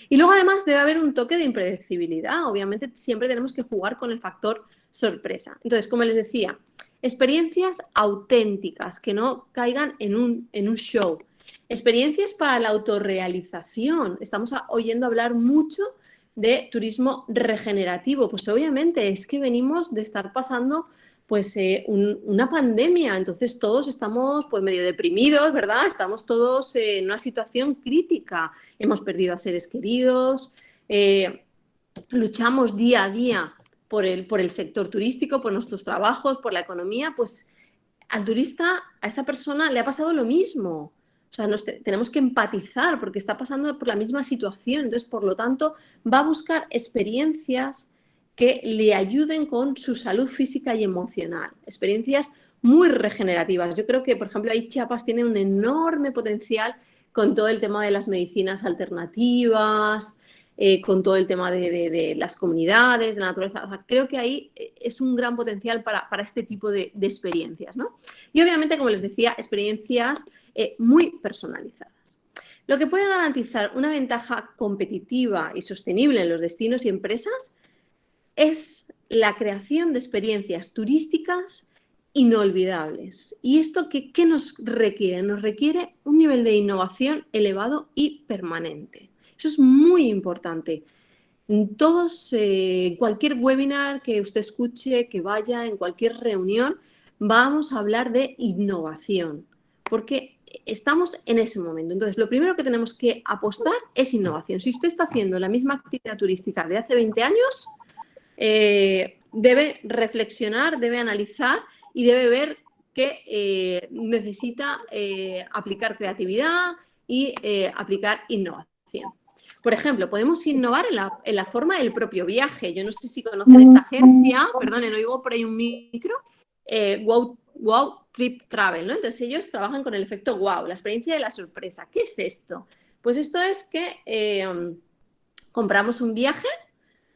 [SPEAKER 6] Y luego además debe haber un toque de impredecibilidad. Obviamente siempre tenemos que jugar con el factor sorpresa. Entonces, como les decía, experiencias auténticas que no caigan en un show. Experiencias para la autorrealización. Estamos oyendo hablar mucho de turismo regenerativo. Pues obviamente es que venimos de estar pasando pues una pandemia, entonces todos estamos pues medio deprimidos, ¿verdad? Estamos todos en una situación crítica, hemos perdido a seres queridos, luchamos día a día por el sector turístico, por nuestros trabajos, por la economía, pues al turista, a esa persona le ha pasado lo mismo. O sea, tenemos que empatizar porque está pasando por la misma situación. Entonces, por lo tanto, va a buscar experiencias que le ayuden con su salud física y emocional. Experiencias muy regenerativas. Yo creo que, por ejemplo, ahí Chiapas tiene un enorme potencial con todo el tema de las medicinas alternativas, con todo el tema de las comunidades, de la naturaleza. O sea, creo que ahí es un gran potencial para este tipo de experiencias, ¿no? Y obviamente, como les decía, experiencias muy personalizadas. Lo que puede garantizar una ventaja competitiva y sostenible en los destinos y empresas es la creación de experiencias turísticas inolvidables. ¿Y esto qué nos requiere? Nos requiere un nivel de innovación elevado y permanente. Eso es muy importante. En cualquier webinar que usted escuche, que vaya, en cualquier reunión, vamos a hablar de innovación, porque estamos en ese momento. Entonces, lo primero que tenemos que apostar es innovación. Si usted está haciendo la misma actividad turística de hace 20 años, debe reflexionar, debe analizar y debe ver que necesita aplicar creatividad y aplicar innovación. Por ejemplo, podemos innovar en la forma del propio viaje. Yo no sé si conocen esta agencia, perdonen, oigo por ahí un micro, Wow Trip Travel, ¿no? Entonces ellos trabajan con el efecto wow, la experiencia de la sorpresa. ¿Qué es esto? Pues esto es que compramos un viaje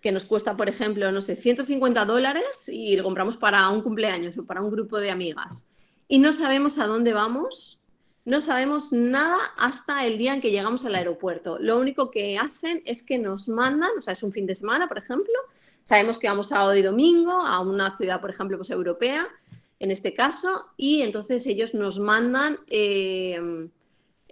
[SPEAKER 6] que nos cuesta, por ejemplo, no sé, $150 y lo compramos para un cumpleaños o para un grupo de amigas. Y no sabemos a dónde vamos, no sabemos nada hasta el día en que llegamos al aeropuerto. Lo único que hacen es que nos mandan, o sea, es un fin de semana, por ejemplo, sabemos que vamos sábado y domingo a una ciudad, por ejemplo, pues europea, en este caso, y entonces ellos nos mandan el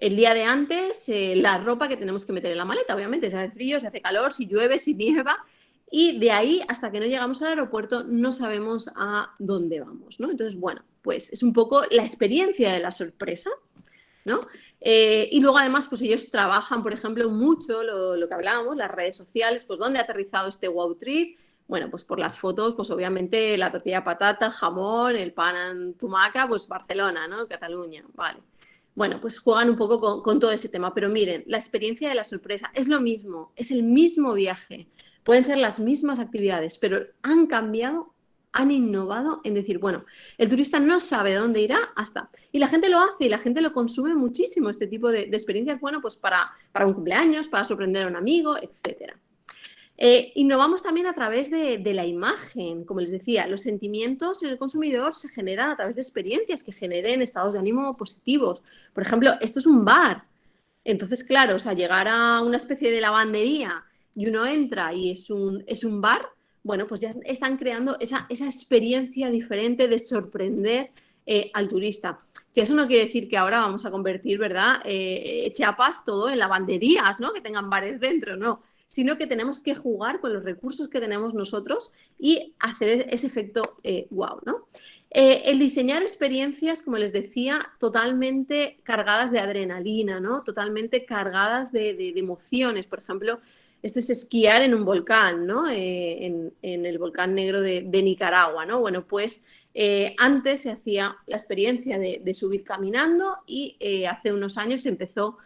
[SPEAKER 6] día de antes la ropa que tenemos que meter en la maleta, obviamente, si hace frío, si hace calor, si llueve, si nieva, y de ahí hasta que no llegamos al aeropuerto no sabemos a dónde vamos, ¿no? Entonces, bueno, pues es un poco la experiencia de la sorpresa, ¿no? Y luego además pues ellos trabajan, por ejemplo, mucho lo que hablábamos, las redes sociales, pues dónde ha aterrizado este Wow Trip. Bueno, pues por las fotos, pues obviamente la tortilla de patata, el jamón, el pan en tumaca, pues Barcelona, ¿no? Cataluña, vale. Bueno, pues juegan un poco con todo ese tema, pero miren, la experiencia de la sorpresa es lo mismo, es el mismo viaje, pueden ser las mismas actividades, pero han cambiado, han innovado en decir, bueno, el turista no sabe dónde irá hasta, y la gente lo hace y la gente lo consume muchísimo, este tipo de experiencias, bueno, pues para un cumpleaños, para sorprender a un amigo, etcétera. Innovamos también a través de la imagen, como les decía, los sentimientos en el consumidor se generan a través de experiencias que generen estados de ánimo positivos. Por ejemplo, esto es un bar, entonces claro, o sea, llegar a una especie de lavandería y uno entra y es un bar, bueno, pues ya están creando esa experiencia diferente de sorprender al turista. Que eso no quiere decir que ahora vamos a convertir, ¿verdad? Chiapas todo en lavanderías, ¿no? Que tengan bares dentro, no. Sino que tenemos que jugar con los recursos que tenemos nosotros y hacer ese efecto wow, ¿no? El diseñar experiencias, como les decía, totalmente cargadas de adrenalina, ¿no? Totalmente cargadas de emociones. Por ejemplo, este es esquiar en un volcán, ¿no? En el volcán negro de Nicaragua, ¿no? Bueno, pues antes se hacía la experiencia de subir caminando y hace unos años se empezó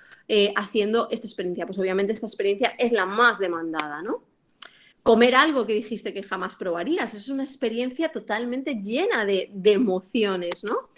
[SPEAKER 6] haciendo esta experiencia. Pues obviamente esta experiencia es la más demandada, ¿no? Comer algo que dijiste que jamás probarías, es una experiencia totalmente llena de emociones, ¿no?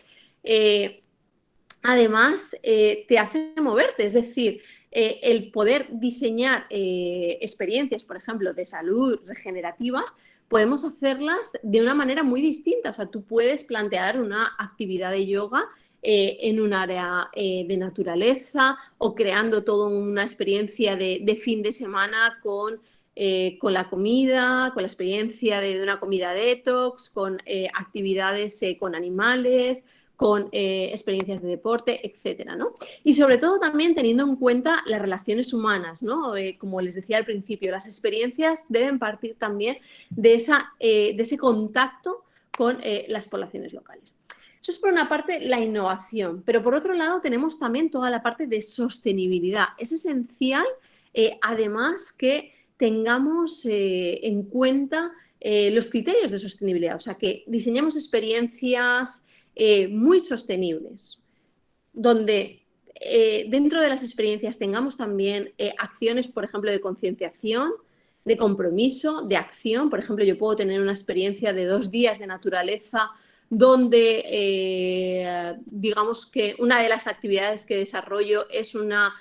[SPEAKER 6] Además, te hace moverte, es decir, el poder diseñar experiencias, por ejemplo, de salud regenerativas, podemos hacerlas de una manera muy distinta. O sea, tú puedes plantear una actividad de yoga en un área de naturaleza o creando toda una experiencia de fin de semana con la comida, con la experiencia de una comida detox, con actividades con animales, con experiencias de deporte, etcétera, ¿no? Y sobre todo también teniendo en cuenta las relaciones humanas, ¿no? Como les decía al principio, las experiencias deben partir también de ese contacto con las poblaciones locales. Eso es por una parte la innovación, pero por otro lado tenemos también toda la parte de sostenibilidad. Es esencial, además, que tengamos en cuenta los criterios de sostenibilidad, o sea, que diseñemos experiencias muy sostenibles, donde dentro de las experiencias tengamos también acciones, por ejemplo, de concienciación, de compromiso, de acción. Por ejemplo, yo puedo tener una experiencia de 2 días de naturaleza donde digamos que una de las actividades que desarrollo es una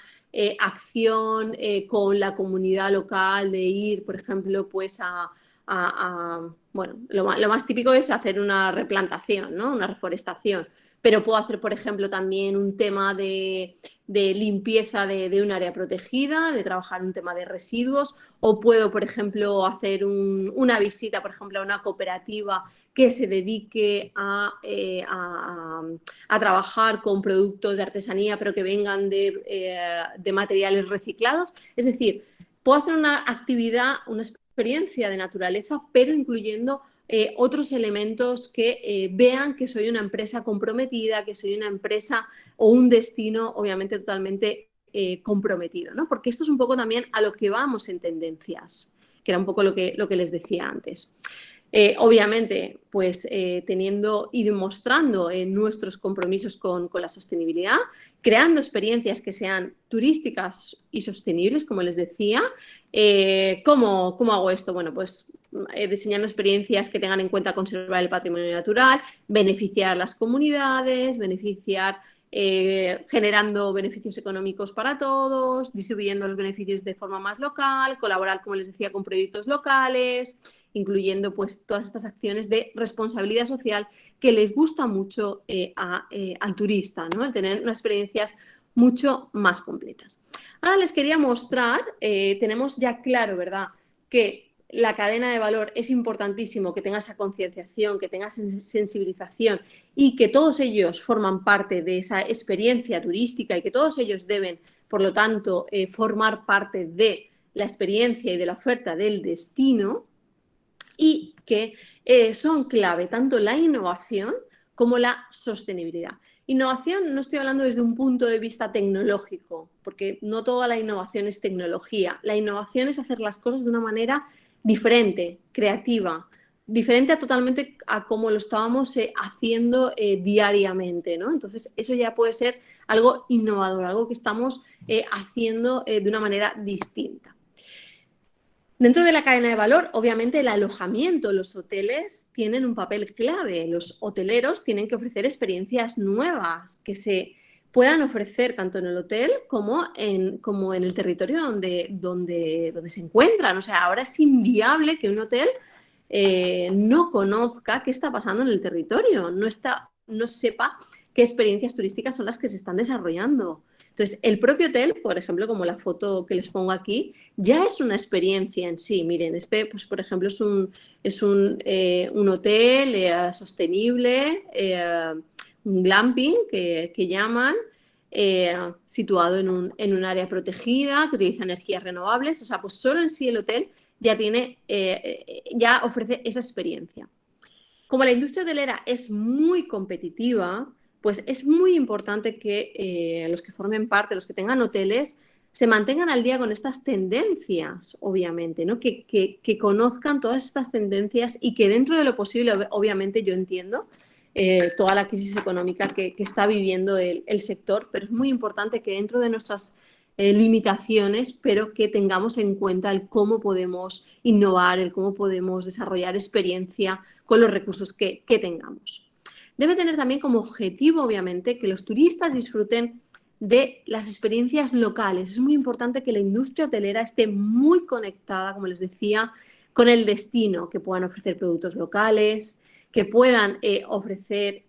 [SPEAKER 6] acción con la comunidad local de ir, por ejemplo, pues bueno, lo más típico es hacer una replantación, ¿no? Una reforestación, pero puedo hacer, por ejemplo, también un tema de limpieza de un área protegida, de trabajar un tema de residuos, o puedo, por ejemplo, hacer una visita, por ejemplo, a una cooperativa que se dedique a trabajar con productos de artesanía, pero que vengan de materiales reciclados. Es decir, puedo hacer una actividad, una experiencia de naturaleza, pero incluyendo otros elementos que vean que soy una empresa comprometida, que soy una empresa o un destino obviamente totalmente comprometido, ¿no? Porque esto es un poco también a lo que vamos en tendencias, que era un poco lo que les decía antes. Obviamente, pues teniendo y demostrando nuestros compromisos con la sostenibilidad, creando experiencias que sean turísticas y sostenibles, como les decía. ¿Cómo hago esto? Bueno, pues diseñando experiencias que tengan en cuenta conservar el patrimonio natural, beneficiar a las comunidades, generando beneficios económicos para todos, distribuyendo los beneficios de forma más local, colaborar, como les decía, con proyectos locales, incluyendo pues todas estas acciones de responsabilidad social que les gusta mucho al turista, ¿no? El tener unas experiencias mucho más completas. Ahora les quería mostrar, tenemos ya claro, ¿verdad?, que la cadena de valor es importantísimo, que tenga esa concienciación, que tenga sensibilización y que todos ellos forman parte de esa experiencia turística y que todos ellos deben, por lo tanto, formar parte de la experiencia y de la oferta del destino, y que son clave tanto la innovación como la sostenibilidad. Innovación no estoy hablando desde un punto de vista tecnológico, porque no toda la innovación es tecnología. La innovación es hacer las cosas de una manera diferente, creativa, diferente totalmente a como lo estábamos haciendo diariamente, ¿no? Entonces, eso ya puede ser algo innovador, algo que estamos haciendo de una manera distinta. Dentro de la cadena de valor, obviamente el alojamiento, los hoteles tienen un papel clave. Los hoteleros tienen que ofrecer experiencias nuevas que se puedan ofrecer tanto en el hotel como en el territorio donde se encuentran. O sea, ahora es inviable que un hotel no conozca qué está pasando en el territorio, no sepa qué experiencias turísticas son las que se están desarrollando. Entonces, el propio hotel, por ejemplo, como la foto que les pongo aquí, ya es una experiencia en sí. Miren, este, pues, por ejemplo, es un hotel sostenible, un glamping que llaman, situado en un área protegida, que utiliza energías renovables. O sea, pues solo en sí el hotel ya ofrece esa experiencia. Como la industria hotelera es muy competitiva, pues es muy importante que los que formen parte, los que tengan hoteles, se mantengan al día con estas tendencias, obviamente, ¿no? Que conozcan todas estas tendencias y que dentro de lo posible, obviamente yo entiendo toda la crisis económica que está viviendo el sector, pero es muy importante que dentro de nuestras limitaciones, pero que tengamos en cuenta el cómo podemos innovar, el cómo podemos desarrollar experiencia con los recursos que tengamos. Debe tener también como objetivo, obviamente, que los turistas disfruten de las experiencias locales. Es muy importante que la industria hotelera esté muy conectada, como les decía, con el destino, que puedan ofrecer productos locales, que puedan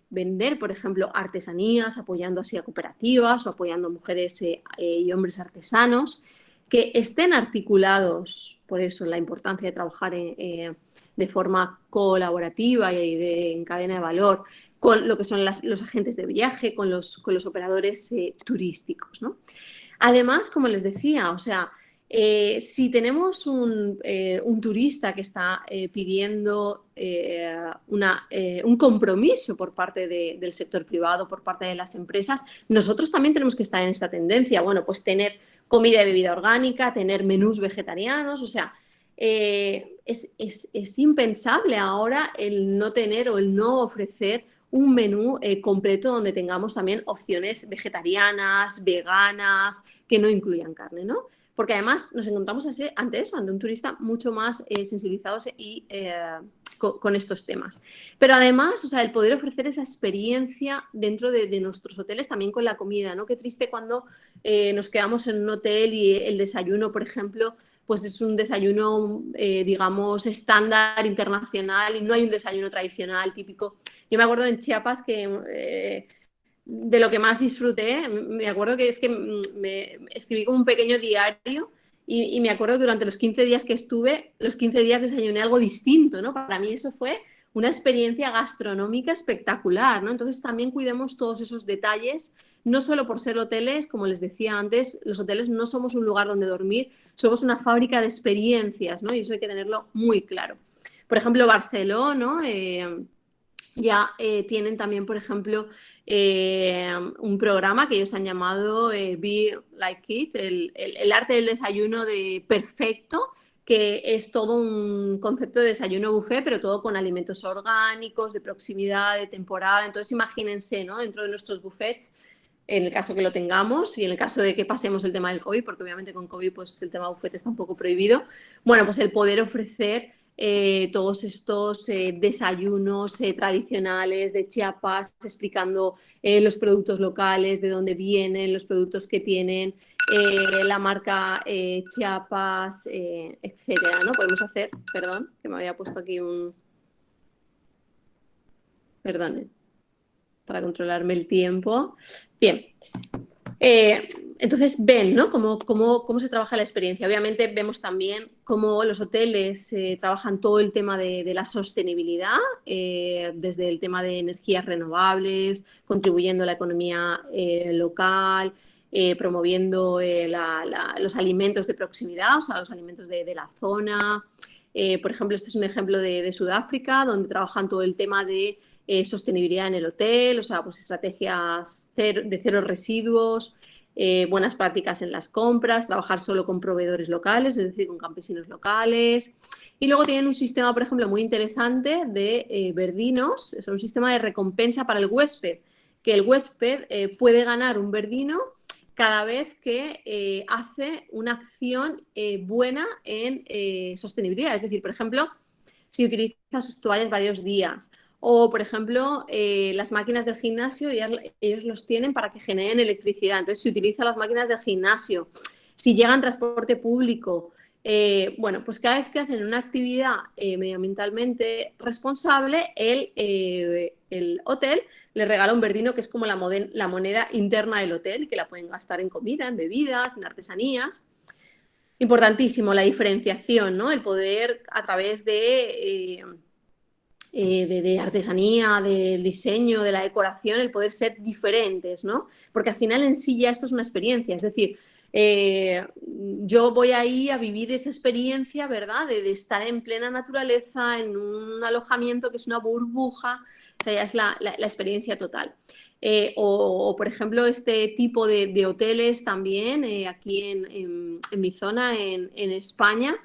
[SPEAKER 6] vender, por ejemplo, artesanías, apoyando así a cooperativas o apoyando a mujeres y hombres artesanos, que estén articulados, por eso la importancia de trabajar de forma colaborativa y en cadena de valor, con lo que son los agentes de viaje, con los operadores turísticos, ¿no? Además, como les decía, o sea, si tenemos un turista que está pidiendo un compromiso por parte del sector privado, por parte de las empresas, nosotros también tenemos que estar en esta tendencia. Bueno, pues tener comida y bebida orgánica, tener menús vegetarianos, o sea, es impensable ahora el no tener o el no ofrecer un menú completo donde tengamos también opciones vegetarianas, veganas, que no incluyan carne, ¿no? Porque además nos encontramos ante un turista mucho más sensibilizado y con estos temas. Pero además, o sea, el poder ofrecer esa experiencia dentro de nuestros hoteles también con la comida, ¿no? Qué triste cuando nos quedamos en un hotel y el desayuno, por ejemplo, pues es un desayuno, digamos, estándar, internacional, y no hay un desayuno tradicional, típico. Yo me acuerdo en Chiapas que de lo que más disfruté, me acuerdo que es que me escribí como un pequeño diario y me acuerdo que durante los 15 días que estuve, los 15 días desayuné algo distinto, ¿no? Para mí eso fue una experiencia gastronómica espectacular, ¿no? Entonces también cuidemos todos esos detalles, no solo por ser hoteles, como les decía antes, los hoteles no somos un lugar donde dormir, somos una fábrica de experiencias, ¿no? Y eso hay que tenerlo muy claro. Por ejemplo, Barceló, ¿no? Ya tienen también, por ejemplo, un programa que ellos han llamado Be Like It, el arte del desayuno perfecto, que es todo un concepto de desayuno buffet, pero todo con alimentos orgánicos, de proximidad, de temporada. Entonces, imagínense, ¿no? Dentro de nuestros buffets, en el caso que lo tengamos y en el caso de que pasemos el tema del COVID, porque obviamente con COVID pues, el tema buffet está un poco prohibido, bueno, pues el poder ofrecer todos estos desayunos tradicionales de Chiapas, explicando los productos locales, de dónde vienen, los productos que tienen, la marca Chiapas, etcétera, ¿no? Podemos hacer, perdón, que me había puesto aquí perdón, para controlarme el tiempo. Bien. Entonces ven, ¿no? Cómo se trabaja la experiencia. Obviamente vemos también cómo los hoteles trabajan todo el tema de la sostenibilidad, desde el tema de energías renovables, contribuyendo a la economía local, promoviendo los alimentos de proximidad, o sea, los alimentos de la zona. Por ejemplo, este es un ejemplo de Sudáfrica, donde trabajan todo el tema de sostenibilidad en el hotel, o sea, pues estrategias de cero residuos, buenas prácticas en las compras, trabajar solo con proveedores locales, es decir, con campesinos locales. Y luego tienen un sistema, por ejemplo, muy interesante de verdinos, es un sistema de recompensa para el huésped, que el huésped puede ganar un verdino cada vez que hace una acción buena en sostenibilidad. Es decir, por ejemplo, si utiliza sus toallas varios días, o, por ejemplo, las máquinas del gimnasio, ellos los tienen para que generen electricidad. Entonces, si utiliza las máquinas del gimnasio, si llega en transporte público, bueno, pues cada vez que hacen una actividad medioambientalmente responsable, el hotel les regala un verdino que es como la moneda interna del hotel, que la pueden gastar en comida, en bebidas, en artesanías. Importantísimo la diferenciación, ¿no? El poder, a través de artesanía, del diseño, de la decoración, el poder ser diferentes, ¿no? Porque al final en sí ya esto es una experiencia, es decir, yo voy ahí a vivir esa experiencia, ¿verdad? De estar en plena naturaleza, en un alojamiento que es una burbuja, o sea, ya es la experiencia total. O, por ejemplo, este tipo de hoteles también aquí en mi zona, en España,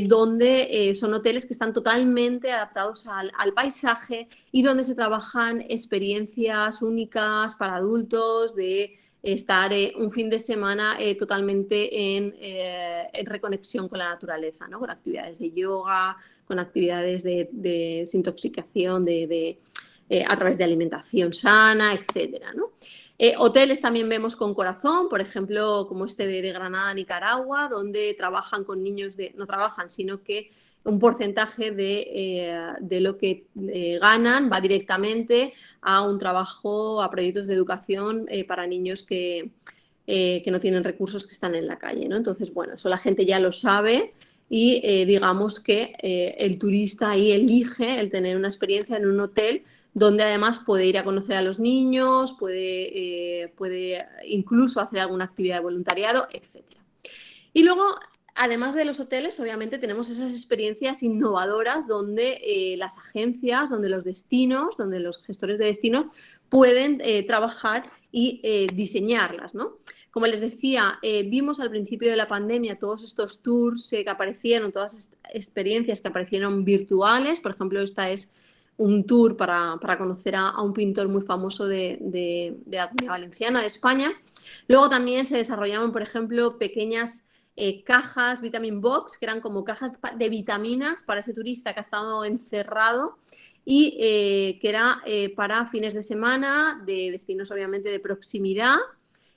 [SPEAKER 6] donde son hoteles que están totalmente adaptados al paisaje y donde se trabajan experiencias únicas para adultos, de estar un fin de semana totalmente en reconexión con la naturaleza, ¿no? Con actividades de yoga, con actividades de desintoxicación, a través de alimentación sana, etcétera, ¿no? Hoteles también vemos con corazón, por ejemplo, como este de Granada, Nicaragua, donde trabajan con niños no trabajan, sino que un porcentaje de lo que ganan va directamente a un trabajo, a proyectos de educación para niños que no tienen recursos, que están en la calle, ¿no? Entonces, bueno, eso la gente ya lo sabe y digamos que el turista ahí elige el tener una experiencia en un hotel donde además puede ir a conocer a los niños, puede incluso hacer alguna actividad de voluntariado, etc. Y luego, además de los hoteles, obviamente tenemos esas experiencias innovadoras donde las agencias, donde los destinos, donde los gestores de destinos pueden trabajar y diseñarlas, ¿no? Como les decía, vimos al principio de la pandemia todos estos tours que aparecieron, todas estas experiencias que aparecieron virtuales. Por ejemplo, esta es un tour para conocer a un pintor muy famoso de la Comunidad Valenciana, de España. Luego también se desarrollaban, por ejemplo, pequeñas cajas, vitamin box, que eran como cajas de vitaminas para ese turista que ha estado encerrado y que era para fines de semana, de destinos obviamente de proximidad,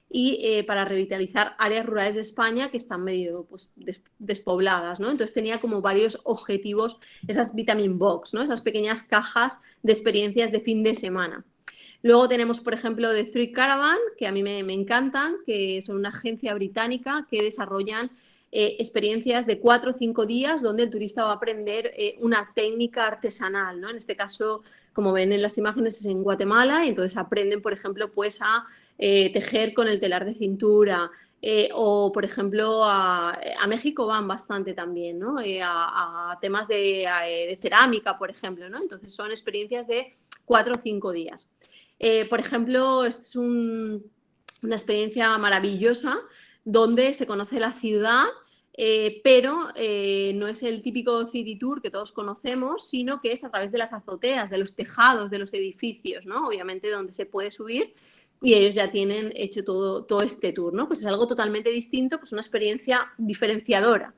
[SPEAKER 6] y para revitalizar áreas rurales de España que están medio pues, despobladas, ¿no? Entonces tenía como varios objetivos esas vitamin box, ¿no? Esas pequeñas cajas de experiencias de fin de semana. Luego tenemos, por ejemplo, The Three Caravan, que a mí me encantan, que son una agencia británica que desarrollan experiencias de 4 o 5 días donde el turista va a aprender una técnica artesanal, ¿no? En este caso, como ven en las imágenes, es en Guatemala, y entonces aprenden, por ejemplo, pues a tejer con el telar de cintura, o, por ejemplo, a México van bastante también, ¿no? A temas de cerámica, por ejemplo, ¿no? Entonces son experiencias de 4 o 5 días. Por ejemplo, esta es una experiencia maravillosa donde se conoce la ciudad, pero no es el típico city tour que todos conocemos, sino que es a través de las azoteas, de los tejados de los edificios, ¿no? Obviamente donde se puede subir y ellos ya tienen hecho todo este tour, ¿no? Pues es algo totalmente distinto, pues una experiencia diferenciadora.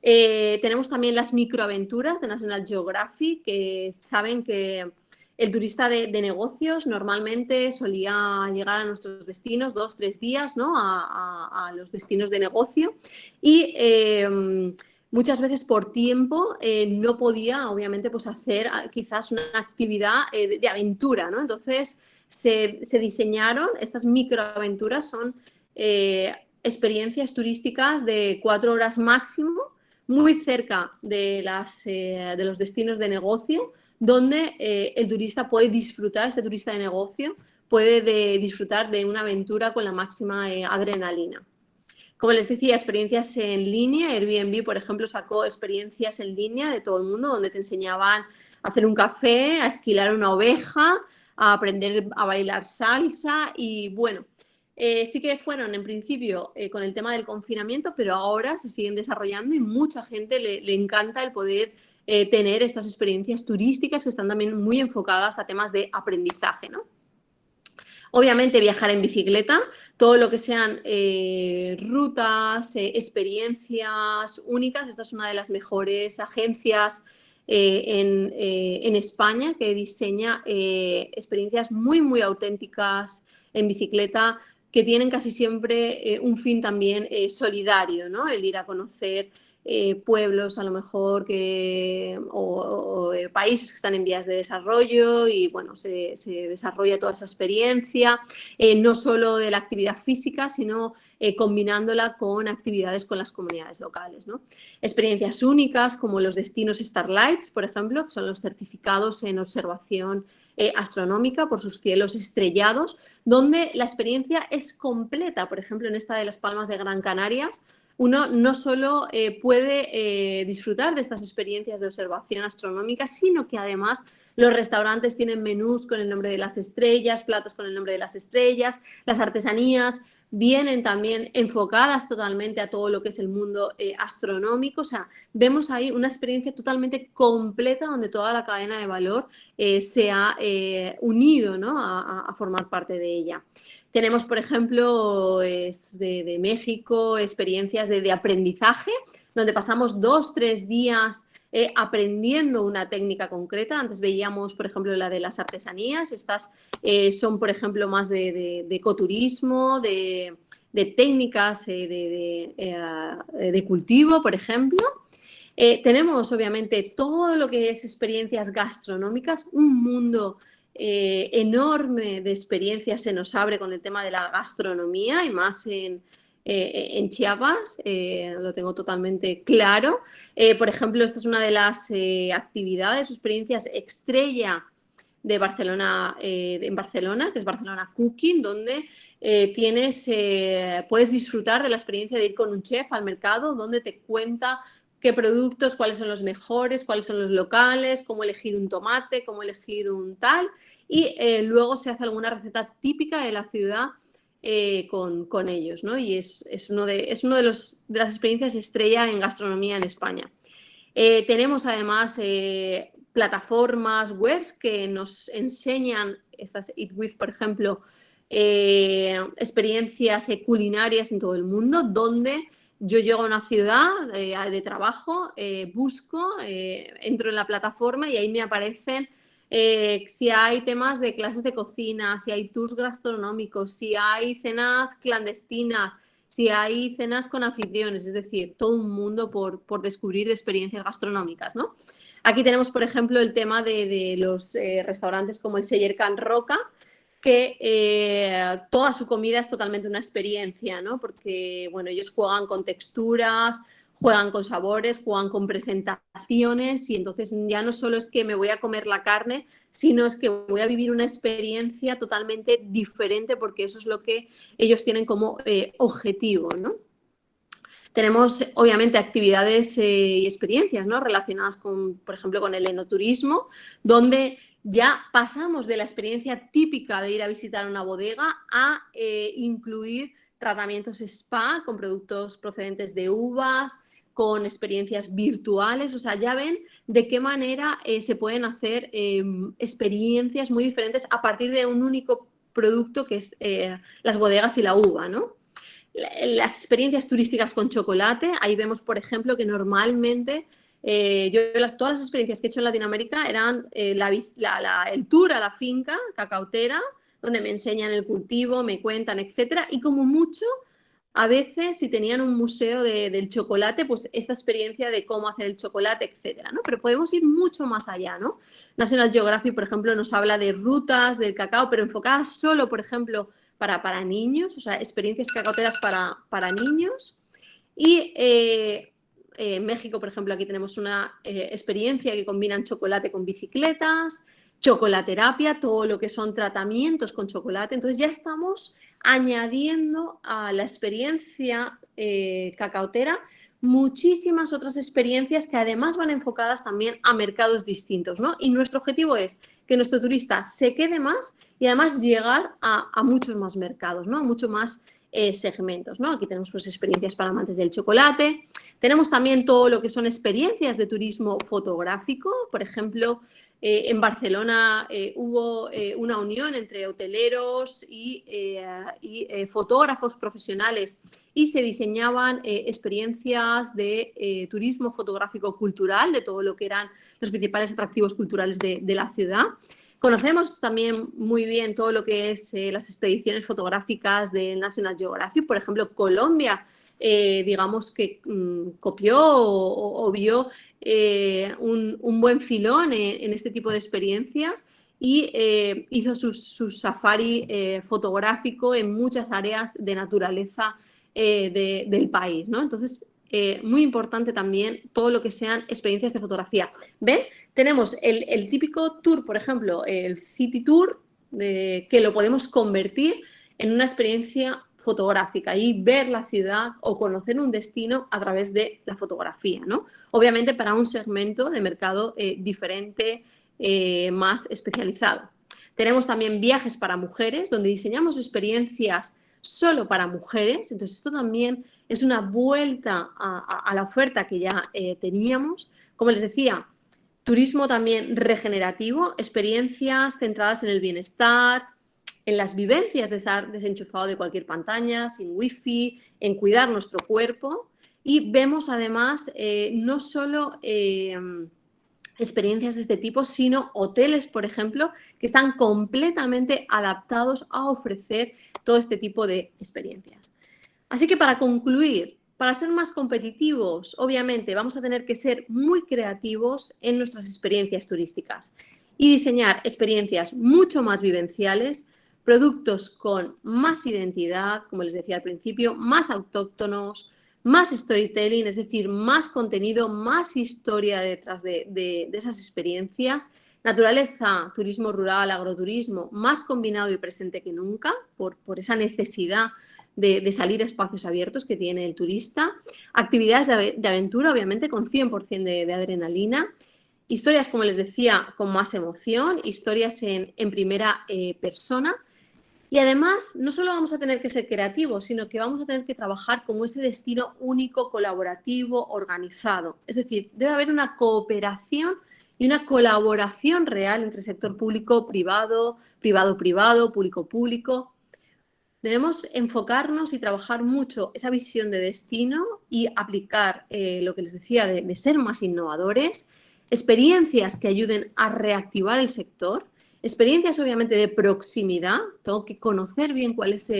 [SPEAKER 6] Tenemos también las microaventuras de National Geographic, que saben que el turista de negocios normalmente solía llegar a nuestros destinos 2 o 3 días, ¿no? A los destinos de negocio y muchas veces por tiempo no podía, obviamente, pues hacer quizás una actividad de aventura, ¿no? Entonces se diseñaron, estas microaventuras son experiencias turísticas de 4 horas máximo, muy cerca de los destinos de negocio, donde el turista puede disfrutar, este turista de negocio, puede disfrutar de una aventura con la máxima adrenalina. Como les decía, experiencias en línea. Airbnb, por ejemplo, sacó experiencias en línea de todo el mundo, donde te enseñaban a hacer un café, a esquilar una oveja, a aprender a bailar salsa y bueno, sí que fueron en principio con el tema del confinamiento, pero ahora se siguen desarrollando y mucha gente le encanta el poder tener estas experiencias turísticas que están también muy enfocadas a temas de aprendizaje, ¿no? Obviamente viajar en bicicleta, todo lo que sean rutas, experiencias únicas. Esta es una de las mejores agencias en España que diseña experiencias muy, muy auténticas en bicicleta que tienen casi siempre un fin también solidario, ¿no? El ir a conocer pueblos a lo mejor o países que están en vías de desarrollo y bueno, se desarrolla toda esa experiencia, no solo de la actividad física, sino combinándola con actividades con las comunidades locales, ¿no? Experiencias únicas como los destinos Starlights, por ejemplo, que son los certificados en observación astronómica por sus cielos estrellados, donde la experiencia es completa. Por ejemplo, en esta de Las Palmas de Gran Canarias, uno no solo puede disfrutar de estas experiencias de observación astronómica, sino que además los restaurantes tienen menús con el nombre de las estrellas, platos con el nombre de las estrellas, las artesanías vienen también enfocadas totalmente a todo lo que es el mundo astronómico. O sea, vemos ahí una experiencia totalmente completa donde toda la cadena de valor se ha unido, ¿no? a formar parte de ella. Tenemos, por ejemplo, de México, experiencias de aprendizaje, donde pasamos 2 o 3 días aprendiendo una técnica concreta. Antes veíamos, por ejemplo, la de las artesanías. Estas son, por ejemplo, más de ecoturismo, de técnicas de cultivo, por ejemplo. Tenemos, obviamente, todo lo que es experiencias gastronómicas, un mundo enorme de experiencias se nos abre con el tema de la gastronomía y más en Chiapas, lo tengo totalmente claro. Por ejemplo, esta es una de las actividades, experiencias estrella de Barcelona, en Barcelona, que es Barcelona Cooking, donde puedes disfrutar de la experiencia de ir con un chef al mercado, donde te cuenta qué productos, cuáles son los mejores, cuáles son los locales, cómo elegir un tomate, cómo elegir un tal, y luego se hace alguna receta típica de la ciudad con ellos, ¿no? Y es uno de las experiencias estrella en gastronomía en España. Tenemos además plataformas webs que nos enseñan, estas Eat With, por ejemplo, experiencias culinarias en todo el mundo, donde yo llego a una ciudad de trabajo, busco, entro en la plataforma y ahí me aparecen si hay temas de clases de cocina, si hay tours gastronómicos, si hay cenas clandestinas, si hay cenas con anfitriones, es decir, todo un mundo por descubrir de experiencias gastronómicas, ¿no? Aquí tenemos, por ejemplo, el tema de los restaurantes como el Celler Can Roca, que toda su comida es totalmente una experiencia, ¿no? Porque, bueno, ellos juegan con texturas, juegan con sabores, juegan con presentaciones y entonces ya no solo es que me voy a comer la carne, sino es que voy a vivir una experiencia totalmente diferente porque eso es lo que ellos tienen como objetivo, ¿no? Tenemos, obviamente, actividades y experiencias, ¿no?, relacionadas con, por ejemplo, con el enoturismo, donde ya pasamos de la experiencia típica de ir a visitar una bodega a incluir tratamientos spa con productos procedentes de uvas, con experiencias virtuales. O sea, ya ven de qué manera se pueden hacer experiencias muy diferentes a partir de un único producto que es las bodegas y la uva, ¿no? Las experiencias turísticas con chocolate, ahí vemos, por ejemplo, que normalmente todas las experiencias que he hecho en Latinoamérica eran el tour a la finca cacautera, donde me enseñan el cultivo, me cuentan, etcétera, y como mucho, a veces, si tenían un museo del chocolate, pues esta experiencia de cómo hacer el chocolate, etcétera, ¿no? Pero podemos ir mucho más allá, ¿no? National Geographic, por ejemplo, nos habla de rutas del cacao, pero enfocadas solo, por ejemplo, para niños, o sea, experiencias cacauteras para niños. Y en México, por ejemplo, aquí tenemos una experiencia que combinan chocolate con bicicletas, chocolaterapia, todo lo que son tratamientos con chocolate. Entonces ya estamos añadiendo a la experiencia cacautera muchísimas otras experiencias que además van enfocadas también a mercados distintos, ¿no? Y nuestro objetivo es que nuestro turista se quede más y además llegar a muchos más mercados, ¿no? A muchos más segmentos, ¿no? Aquí tenemos pues experiencias para amantes del chocolate. Tenemos también todo lo que son experiencias de turismo fotográfico. Por ejemplo, en Barcelona hubo una unión entre hoteleros y fotógrafos profesionales y se diseñaban experiencias de turismo fotográfico cultural, de todo lo que eran los principales atractivos culturales de la ciudad. Conocemos también muy bien todo lo que es las expediciones fotográficas de National Geographic. Por ejemplo, Colombia, digamos que copió o vio un buen filón en este tipo de experiencias y hizo su safari fotográfico en muchas áreas de naturaleza del país, ¿no? Entonces, muy importante también todo lo que sean experiencias de fotografía. ¿Ven? Tenemos el típico tour, por ejemplo, el City Tour, que lo podemos convertir en una experiencia fotográfica y ver la ciudad o conocer un destino a través de la fotografía, ¿no? Obviamente para un segmento de mercado diferente, más especializado. Tenemos también viajes para mujeres, donde diseñamos experiencias solo para mujeres. Entonces esto también es una vuelta a la oferta que ya teníamos. Como les decía, turismo también regenerativo, experiencias centradas en el bienestar, en las vivencias de estar desenchufado de cualquier pantalla, sin wifi, en cuidar nuestro cuerpo. Y vemos además no solo experiencias de este tipo, sino hoteles, por ejemplo, que están completamente adaptados a ofrecer todo este tipo de experiencias. Así que para concluir, para ser más competitivos, obviamente vamos a tener que ser muy creativos en nuestras experiencias turísticas y diseñar experiencias mucho más vivenciales, productos con más identidad, como les decía al principio, más autóctonos, más storytelling, es decir, más contenido, más historia detrás de esas experiencias, naturaleza, turismo rural, agroturismo, más combinado y presente que nunca por esa necesidad de salir a espacios abiertos que tiene el turista, actividades de aventura, obviamente, con 100% de adrenalina, historias, como les decía, con más emoción, historias en primera persona. Y además, no solo vamos a tener que ser creativos, sino que vamos a tener que trabajar como ese destino único, colaborativo, organizado. Es decir, debe haber una cooperación y una colaboración real entre sector público-privado, privado-privado, público-público. Debemos enfocarnos y trabajar mucho esa visión de destino y aplicar lo que les decía de ser más innovadores, experiencias que ayuden a reactivar el sector, experiencias obviamente de proximidad. Tengo que conocer bien cuál es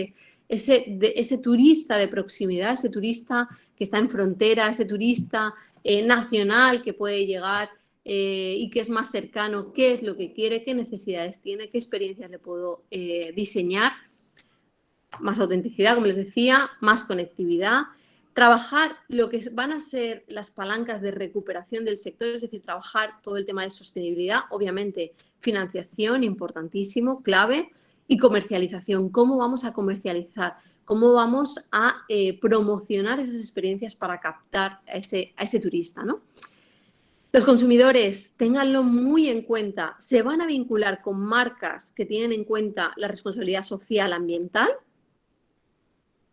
[SPEAKER 6] ese turista de proximidad, ese turista que está en frontera, ese turista nacional que puede llegar y que es más cercano, qué es lo que quiere, qué necesidades tiene, qué experiencias le puedo diseñar. Más autenticidad, como les decía, más conectividad, trabajar lo que van a ser las palancas de recuperación del sector, es decir, trabajar todo el tema de sostenibilidad, obviamente financiación, importantísimo, clave, y comercialización. ¿Cómo vamos a comercializar? ¿Cómo vamos a promocionar esas experiencias para captar a ese turista, ¿no? Los consumidores, ténganlo muy en cuenta, se van a vincular con marcas que tienen en cuenta la responsabilidad social ambiental.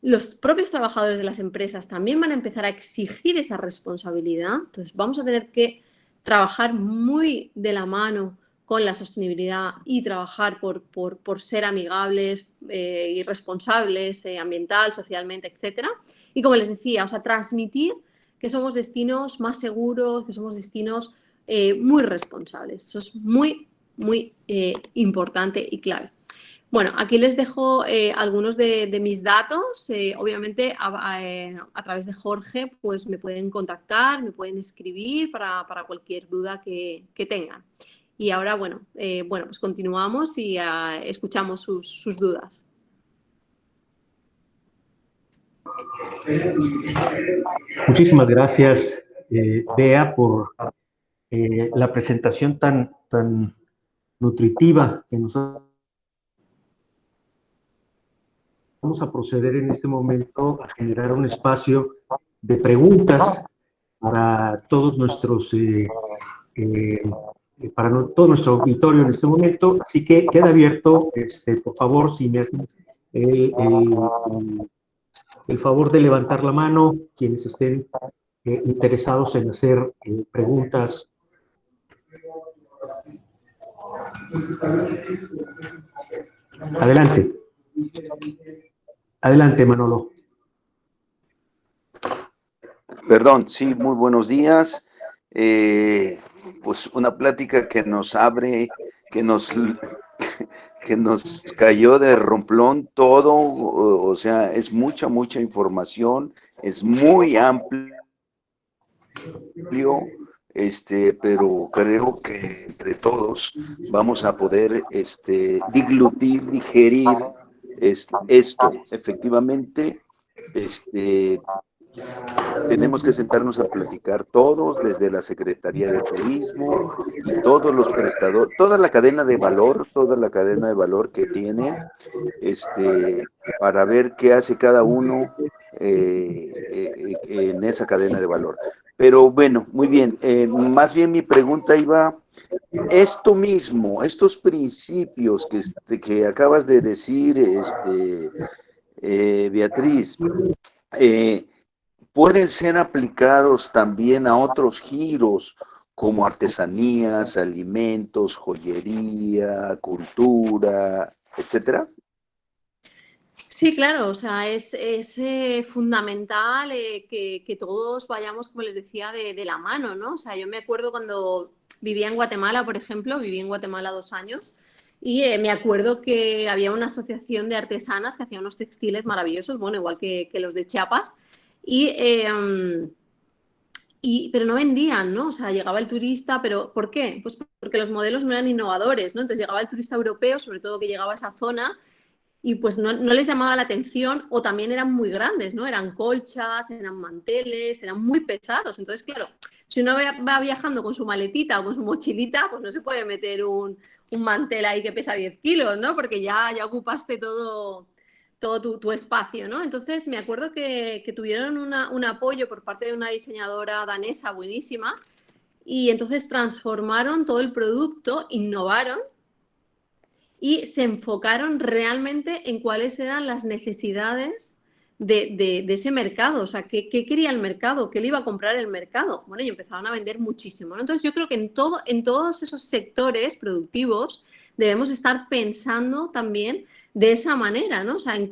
[SPEAKER 6] Los propios trabajadores de las empresas también van a empezar a exigir esa responsabilidad. Entonces, vamos a tener que trabajar muy de la mano con la sostenibilidad y trabajar por ser amigables y responsables ambiental, socialmente, etcétera. Y como les decía, o sea, transmitir que somos destinos más seguros, que somos destinos muy responsables. Eso es muy, muy importante y clave. Bueno, aquí les dejo algunos de mis datos. Obviamente, a través de Jorge, pues me pueden contactar, me pueden escribir para cualquier duda que tengan. Y ahora, bueno, pues continuamos y escuchamos sus dudas.
[SPEAKER 2] Muchísimas gracias, Bea, por la presentación tan nutritiva que nos ha. Vamos a proceder en este momento a generar un espacio de preguntas para todos nuestros, todo nuestro auditorio en este momento. Así que queda abierto, por favor, si me hacen el favor de levantar la mano, quienes estén interesados en hacer preguntas. Adelante. Adelante, Manolo.
[SPEAKER 5] Perdón, sí, muy buenos días. Pues una plática que nos abre, que nos cayó de romplón todo, o sea, es mucha información, es muy amplio, pero creo que entre todos vamos a poder digerir esto. Efectivamente, tenemos que sentarnos a platicar todos, desde la Secretaría de Turismo y todos los prestadores, toda la cadena de valor que tienen, para ver qué hace cada uno en esa cadena de valor. Pero bueno, muy bien, más bien mi pregunta iba, esto mismo, estos principios que acabas de decir, Beatriz, pueden ser aplicados también a otros giros como artesanías, alimentos, joyería, cultura, etcétera.
[SPEAKER 6] Sí, claro, o sea, es fundamental que todos vayamos, como les decía, de la mano, ¿no? O sea, yo me acuerdo cuando vivía en Guatemala, por ejemplo, viví en Guatemala 2 años y me acuerdo que había una asociación de artesanas que hacía unos textiles maravillosos, bueno, igual que los de Chiapas, pero no vendían, ¿no? O sea, llegaba el turista, ¿pero por qué? Pues porque los modelos no eran innovadores, ¿no? Entonces llegaba el turista europeo, sobre todo que llegaba a esa zona, y pues no les llamaba la atención, o también eran muy grandes, ¿no? Eran colchas, eran manteles, eran muy pesados. Entonces, claro, si uno va viajando con su maletita o con su mochilita, pues no se puede meter un mantel ahí que pesa 10 kilos, ¿no? Porque ya ocupaste todo tu espacio, ¿no? Entonces, me acuerdo que tuvieron un apoyo por parte de una diseñadora danesa buenísima, y entonces transformaron todo el producto, innovaron, y se enfocaron realmente en cuáles eran las necesidades de ese mercado. O sea, ¿qué quería el mercado? ¿Qué le iba a comprar el mercado? Bueno, y empezaron a vender muchísimo, ¿no? Entonces, yo creo que en todos esos sectores productivos debemos estar pensando también de esa manera, ¿no? O sea, en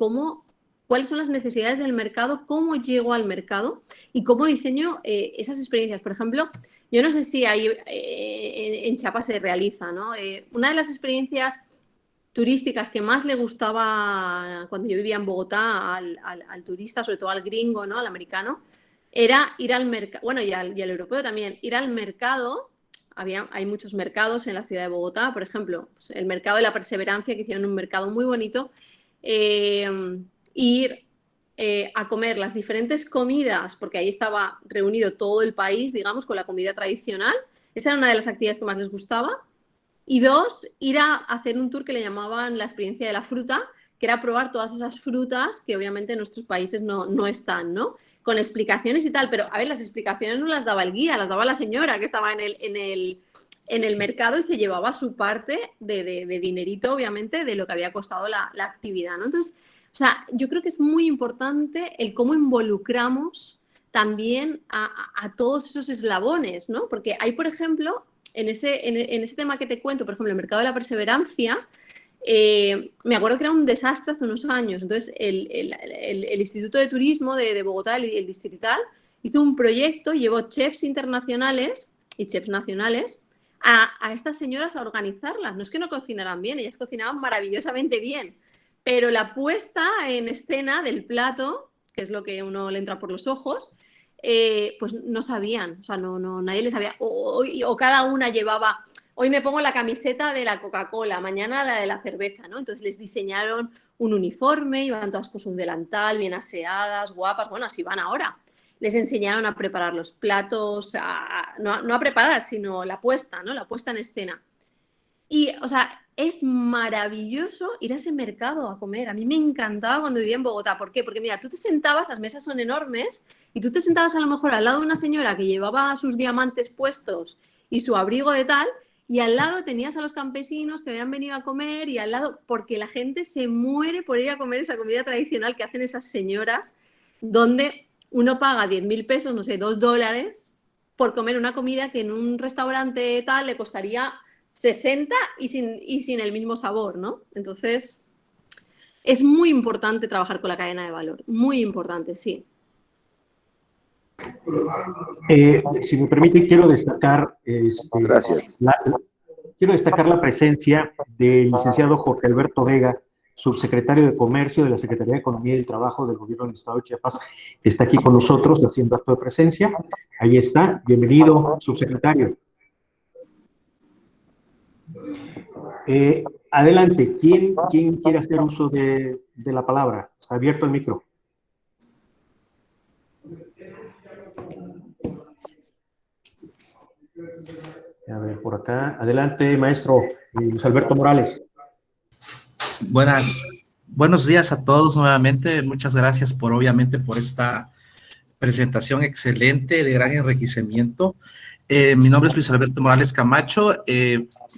[SPEAKER 6] cuáles son las necesidades del mercado, cómo llego al mercado y cómo diseño esas experiencias. Por ejemplo, yo no sé si ahí en Chiapas se realiza, ¿no? Una de las experiencias turísticas que más le gustaba cuando yo vivía en Bogotá al turista, sobre todo al gringo, ¿no? Al americano, era ir al mercado, bueno, y al europeo también, ir al mercado. Hay muchos mercados en la ciudad de Bogotá, por ejemplo, pues el mercado de la Perseverancia, que hicieron un mercado muy bonito, ir a comer las diferentes comidas, porque ahí estaba reunido todo el país, digamos, con la comida tradicional. Esa era una de las actividades que más les gustaba. Y 2, ir a hacer un tour que le llamaban la experiencia de la fruta, que era probar todas esas frutas que obviamente en nuestros países no están, ¿no? Con explicaciones y tal, pero a ver, las explicaciones no las daba el guía, las daba la señora que estaba en el mercado y se llevaba su parte de dinerito, obviamente, de lo que había costado la actividad, ¿no? Entonces, o sea, yo creo que es muy importante el cómo involucramos también a todos esos eslabones, ¿no? Porque hay, por ejemplo, en ese tema que te cuento, por ejemplo, el mercado de la perseverancia, me acuerdo que era un desastre hace unos años. Entonces, el Instituto de Turismo de Bogotá, el distrital, hizo un proyecto, llevó chefs internacionales y chefs nacionales a estas señoras a organizarlas. No es que no cocinaran bien, ellas cocinaban maravillosamente bien, pero la puesta en escena del plato, que es lo que uno le entra por los ojos, pues no sabían, o sea, nadie les sabía, o cada una llevaba, hoy me pongo la camiseta de la Coca-Cola, mañana la de la cerveza, ¿no? Entonces les diseñaron un uniforme, iban todas con su delantal, bien aseadas, guapas, bueno, así van ahora. Les enseñaron a preparar los platos, no a preparar, sino la puesta, ¿no? La puesta en escena. Y, o sea, es maravilloso ir a ese mercado a comer. A mí me encantaba cuando vivía en Bogotá. ¿Por qué? Porque, mira, tú te sentabas, las mesas son enormes, y tú te sentabas a lo mejor al lado de una señora que llevaba sus diamantes puestos y su abrigo de tal, y al lado tenías a los campesinos que habían venido a comer, y al lado, porque la gente se muere por ir a comer esa comida tradicional que hacen esas señoras, donde uno paga 10.000 pesos, no sé, $2, por comer una comida que en un restaurante tal le costaría 60 y sin el mismo sabor, ¿no? Entonces, es muy importante trabajar con la cadena de valor, muy importante, sí.
[SPEAKER 2] Si me permite, quiero destacar,
[SPEAKER 5] Gracias.
[SPEAKER 2] quiero destacar la presencia del licenciado Jorge Alberto Vega, subsecretario de Comercio de la Secretaría de Economía y del Trabajo del Gobierno del Estado de Chiapas, que está aquí con nosotros haciendo acto de presencia. Ahí está. Bienvenido, subsecretario. Adelante, ¿quién quiere hacer uso de la palabra? Está abierto el micro. A ver, por acá. Adelante, maestro Luis Alberto Morales.
[SPEAKER 7] Buenos días a todos nuevamente. Muchas gracias obviamente por esta presentación excelente, de gran enriquecimiento. Mi nombre es Luis Alberto Morales Camacho,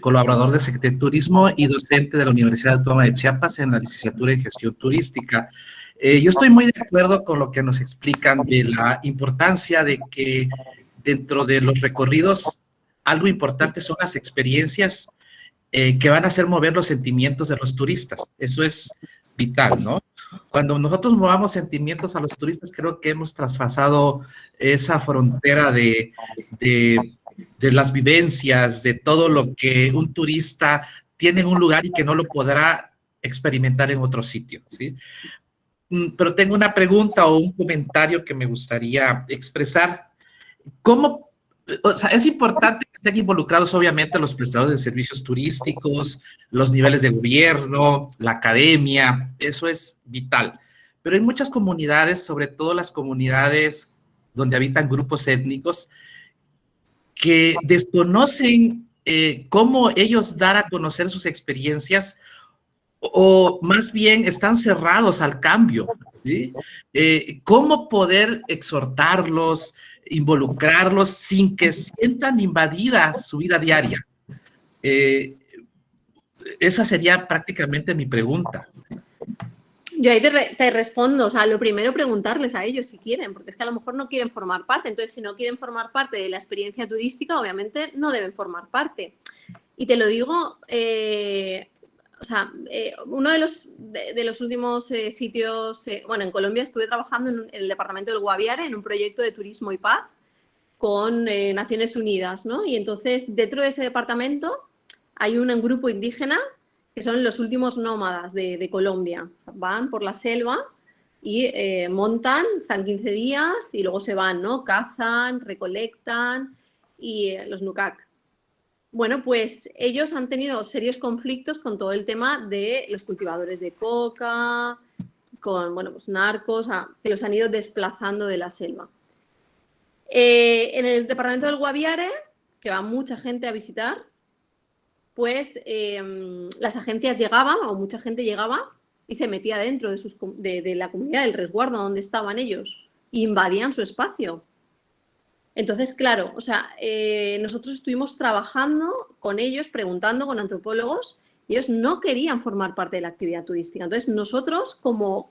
[SPEAKER 7] colaborador de Secretaría de Turismo y docente de la Universidad Autónoma de Chiapas en la licenciatura en Gestión Turística. Yo estoy muy de acuerdo con lo que nos explican de la importancia de que dentro de los recorridos algo importante son las experiencias que van a hacer mover los sentimientos de los turistas. Eso es vital, ¿no? Cuando nosotros movamos sentimientos a los turistas, creo que hemos traspasado esa frontera de las vivencias, de todo lo que un turista tiene en un lugar y que no lo podrá experimentar en otro sitio, ¿sí? Pero tengo una pregunta o un comentario que me gustaría expresar. ¿Cómo? O sea, es importante que estén involucrados, obviamente, los prestadores de servicios turísticos, los niveles de gobierno, la academia, eso es vital. Pero hay muchas comunidades, sobre todo las comunidades donde habitan grupos étnicos, que desconocen cómo ellos dar a conocer sus experiencias, o más bien están cerrados al cambio, ¿sí? ¿Cómo poder exhortarlos, involucrarlos sin que sientan invadida su vida diaria? Esa sería prácticamente mi pregunta.
[SPEAKER 6] Yo ahí te respondo, o sea, lo primero preguntarles a ellos si quieren, porque es que a lo mejor no quieren formar parte. Entonces, si no quieren formar parte de la experiencia turística, obviamente no deben formar parte. Y te lo digo, o sea, uno de los últimos sitios, bueno, en Colombia estuve trabajando en el departamento del Guaviare en un proyecto de turismo y paz con Naciones Unidas, ¿no? Y entonces, dentro de ese departamento hay un grupo indígena que son los últimos nómadas de Colombia. Van por la selva y montan, están 15 días y luego se van, ¿no? Cazan, recolectan y los Nukak. Bueno, pues ellos han tenido serios conflictos con todo el tema de los cultivadores de coca, bueno, pues narcos, que los han ido desplazando de la selva. En el departamento del Guaviare, que va mucha gente a visitar, pues las agencias llegaban, o mucha gente llegaba, y se metía dentro de la comunidad, del resguardo donde estaban ellos, e invadían su espacio. Entonces, claro, o sea, nosotros estuvimos trabajando con ellos, preguntando con antropólogos, y ellos no querían formar parte de la actividad turística. Entonces, nosotros como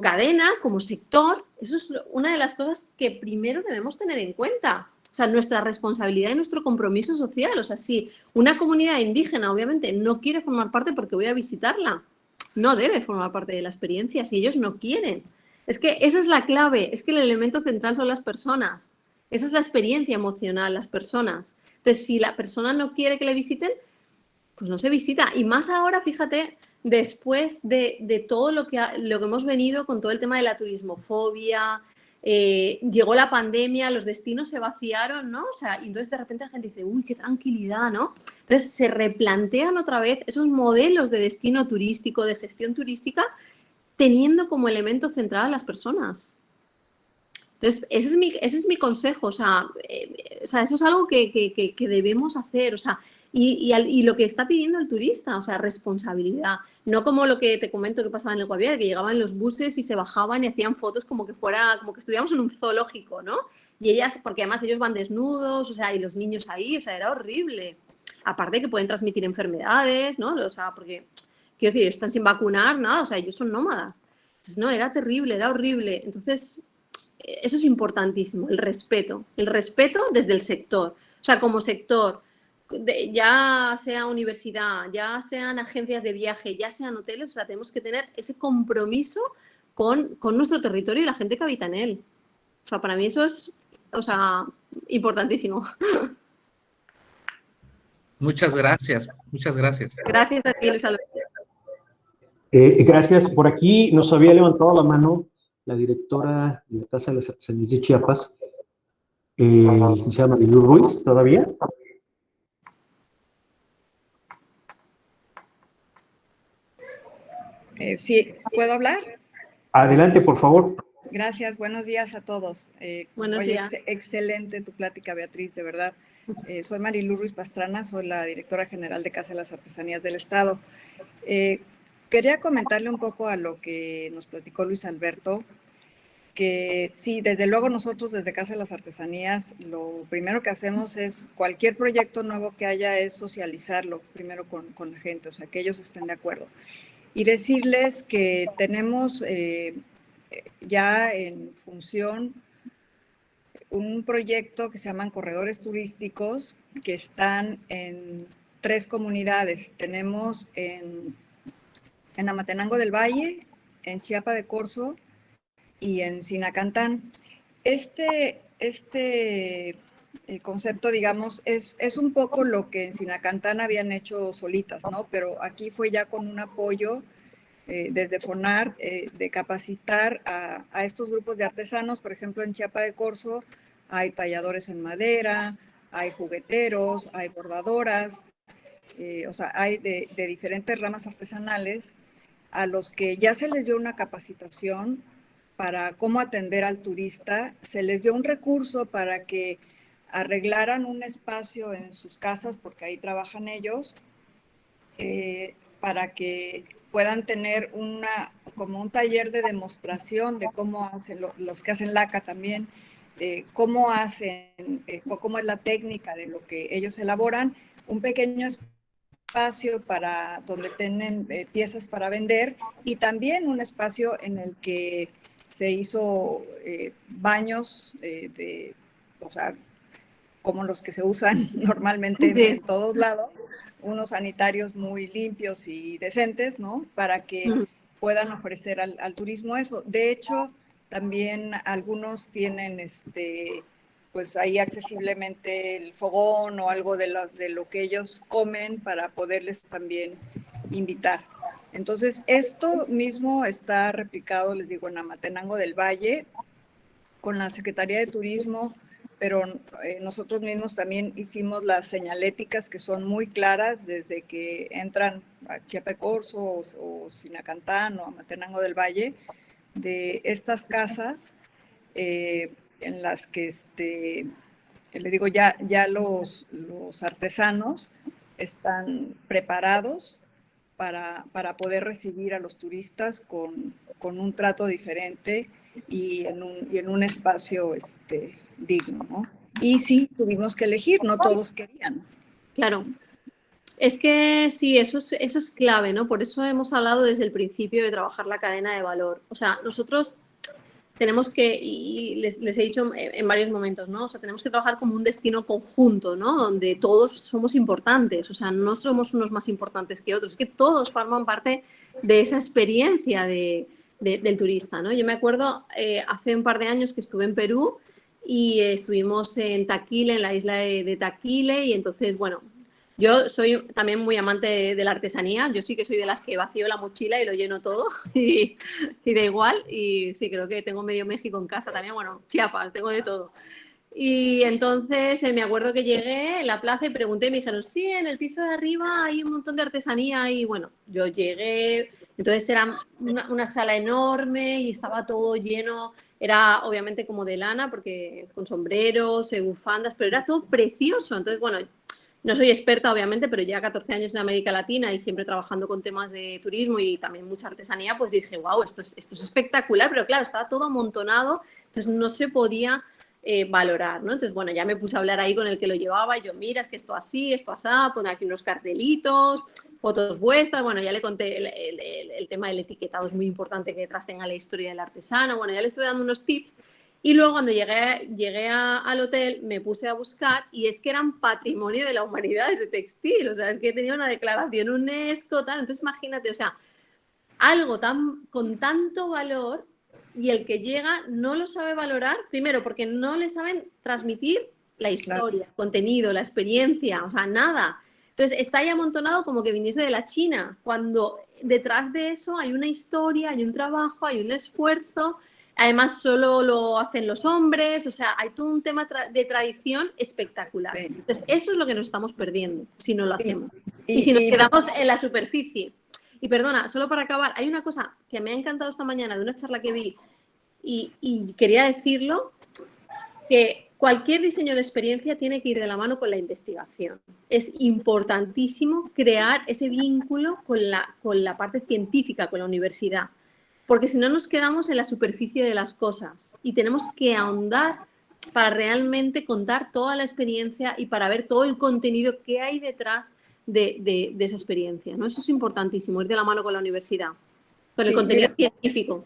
[SPEAKER 6] cadena, como sector, eso es una de las cosas que primero debemos tener en cuenta. O sea, nuestra responsabilidad y nuestro compromiso social. O sea, si una comunidad indígena, obviamente, no quiere formar parte porque voy a visitarla, no debe formar parte de la experiencia si ellos no quieren. Es que esa es la clave, es que el elemento central son las personas. Esa es la experiencia emocional, las personas. Entonces, si la persona no quiere que le visiten, pues no se visita. Y más ahora, fíjate, después de todo lo que hemos venido con todo el tema de la turismofobia, llegó la pandemia, los destinos se vaciaron, ¿no? O sea, y entonces de repente la gente dice, uy, qué tranquilidad, ¿no? Entonces se replantean otra vez esos modelos de destino turístico, de gestión turística, teniendo como elemento central a las personas. Entonces, ese es mi consejo, o sea, eso es algo que debemos hacer, o sea, y lo que está pidiendo el turista, o sea, responsabilidad. No como lo que te comento que pasaba en el Guaviare, que llegaban los buses y se bajaban y hacían fotos como que estuviéramos en un zoológico, ¿no? Y ellas, porque además ellos van desnudos, o sea, y los niños ahí, o sea, era horrible. Aparte que pueden transmitir enfermedades, ¿no? O sea, porque, quiero decir, están sin vacunar, nada, o sea, ellos son nómadas. Entonces, no, era terrible, era horrible. Entonces, eso es importantísimo, el respeto desde el sector. O sea, como sector, ya sea universidad, ya sean agencias de viaje, ya sean hoteles, o sea, tenemos que tener ese compromiso con nuestro territorio y la gente que habita en él. O sea, para mí eso es, o sea, importantísimo.
[SPEAKER 7] Muchas gracias, muchas gracias.
[SPEAKER 6] Gracias a ti, Luis Alberto.
[SPEAKER 2] Gracias. Por aquí nos había levantado la mano la directora de la Casa de las Artesanías de Chiapas, licenciada Marilu Ruiz, ¿todavía?
[SPEAKER 8] Sí, ¿puedo hablar?
[SPEAKER 2] Adelante, por favor.
[SPEAKER 8] Gracias, buenos días a todos.
[SPEAKER 6] Buenos días.
[SPEAKER 8] Excelente tu plática, Beatriz, de verdad. Soy Marilu Ruiz Pastrana, soy la directora general de Casa de las Artesanías del Estado. Quería comentarle un poco a lo que nos platicó Luis Alberto, que sí, desde luego nosotros desde Casa de las Artesanías lo primero que hacemos es cualquier proyecto nuevo que haya es socializarlo primero con la gente, o sea, que ellos estén de acuerdo. Y decirles que tenemos ya en función un proyecto que se llaman corredores turísticos que están en 3 comunidades. Tenemos en Amatenango del Valle, en Chiapa de Corzo y en Sinacantán. Este concepto, digamos, es un poco lo que en Sinacantán habían hecho solitas, ¿no? Pero aquí fue ya con un apoyo desde FONAR de capacitar a estos grupos de artesanos. Por ejemplo, en Chiapa de Corzo hay talladores en madera, hay jugueteros, hay bordadoras, o sea, hay de diferentes ramas artesanales a los que ya se les dio una capacitación para cómo atender al turista, se les dio un recurso para que arreglaran un espacio en sus casas, porque ahí trabajan ellos, para que puedan tener como un taller de demostración de cómo hacen los que hacen laca también, cómo hacen, cómo es la técnica de lo que ellos elaboran, un pequeño espacio para donde tienen piezas para vender y también un espacio en el que se hizo baños o sea, como los que se usan normalmente
[SPEAKER 6] Sí.
[SPEAKER 8] en todos lados, unos sanitarios muy limpios y decentes, ¿no? Para que puedan ofrecer al turismo eso. De hecho, también algunos tienen pues ahí accesiblemente el fogón o algo de lo que ellos comen para poderles también invitar. Entonces, esto mismo está replicado, les digo, en Amatenango del Valle, con la Secretaría de Turismo. pero nosotros mismos también hicimos las señaléticas que son muy claras desde que entran a Chiapa de Corzo o Sinacantán o a Matenango del Valle, de estas casas en las que, le digo, ya los artesanos están preparados para poder recibir a los turistas con un trato diferente y en un espacio digno, ¿no? Y sí, tuvimos que elegir, no todos querían.
[SPEAKER 6] Claro. Es que sí, eso es clave, ¿no? Por eso hemos hablado desde el principio de trabajar la cadena de valor. O sea, nosotros tenemos que, y les he dicho en varios momentos, ¿no? O sea, tenemos que trabajar como un destino conjunto, ¿no? Donde todos somos importantes, o sea, no somos unos más importantes que otros, es que todos forman parte de esa experiencia del turista, ¿no? Yo me acuerdo hace un par de años que estuve en Perú y estuvimos en Taquile, en la isla de Taquile, y entonces, bueno, yo soy también muy amante de la artesanía. Yo sí que soy de las que vacío la mochila y lo lleno todo y da igual. Y sí, creo que tengo medio México en casa también. Bueno, Chiapas, tengo de todo. Y entonces me acuerdo que llegué en la plaza y pregunté y me dijeron, sí, en el piso de arriba hay un montón de artesanía. Y bueno, yo llegué, entonces era una sala enorme y estaba todo lleno. Era obviamente como de lana, porque con sombreros, bufandas, pero era todo precioso. Entonces, bueno, no soy experta, obviamente, pero ya 14 años en América Latina y siempre trabajando con temas de turismo y también mucha artesanía, pues dije, wow, esto es espectacular, pero claro, estaba todo amontonado, entonces no se podía valorar, ¿no? Entonces, bueno, ya me puse a hablar ahí con el que lo llevaba y yo, mira, es que esto así, esto así, pon aquí unos cartelitos, fotos vuestras, bueno, ya le conté el tema del etiquetado, es muy importante que detrás tenga la historia del artesano, bueno, ya le estoy dando unos tips. Y luego cuando llegué al hotel me puse a buscar y es que eran patrimonio de la humanidad ese textil, o sea, es que tenía una declaración UNESCO, tal, entonces imagínate, o sea, algo con tanto valor y el que llega no lo sabe valorar, primero porque no le saben transmitir la historia, el contenido, la experiencia, o sea, nada. Entonces está ahí amontonado como que viniese de la China, cuando detrás de eso hay una historia, hay un trabajo, hay un esfuerzo. Además, solo lo hacen los hombres, o sea, hay todo un tema de tradición espectacular.
[SPEAKER 8] Sí.
[SPEAKER 6] Entonces, eso es lo que nos estamos perdiendo si no lo hacemos.
[SPEAKER 8] Sí.
[SPEAKER 6] Y si nos quedamos en la superficie. Y perdona, solo para acabar, hay una cosa que me ha encantado esta mañana de una charla que vi y quería decirlo, que cualquier diseño de experiencia tiene que ir de la mano con la investigación. Es importantísimo crear ese vínculo con la parte científica, con la universidad. Porque si no nos quedamos en la superficie de las cosas y tenemos que ahondar para realmente contar toda la experiencia y para ver todo el contenido que hay detrás de esa experiencia, ¿no? Eso es importantísimo, ir de la mano con la universidad, con el contenido científico.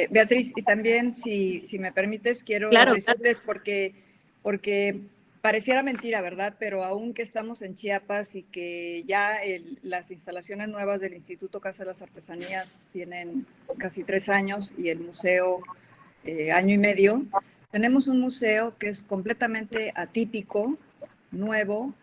[SPEAKER 8] Beatriz, y también, si me permites, quiero decirles, porque pareciera mentira, ¿verdad? Pero aún que estamos en Chiapas y que ya las instalaciones nuevas del Instituto Casa de las Artesanías tienen casi 3 años y el museo año y medio, tenemos un museo que es completamente atípico, nuevo,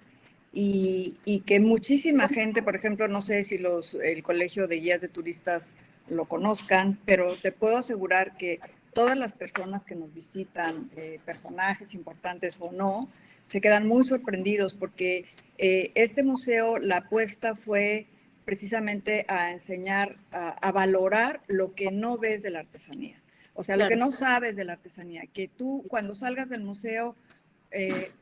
[SPEAKER 8] y que muchísima gente, por ejemplo, no sé si el Colegio de Guías de Turistas lo conozcan, pero te puedo asegurar que todas las personas que nos visitan, personajes importantes o no, se quedan muy sorprendidos porque este museo, la apuesta fue precisamente a enseñar, a valorar lo que no ves de la artesanía. O sea, lo que no sabes de la artesanía, que tú cuando salgas del museo,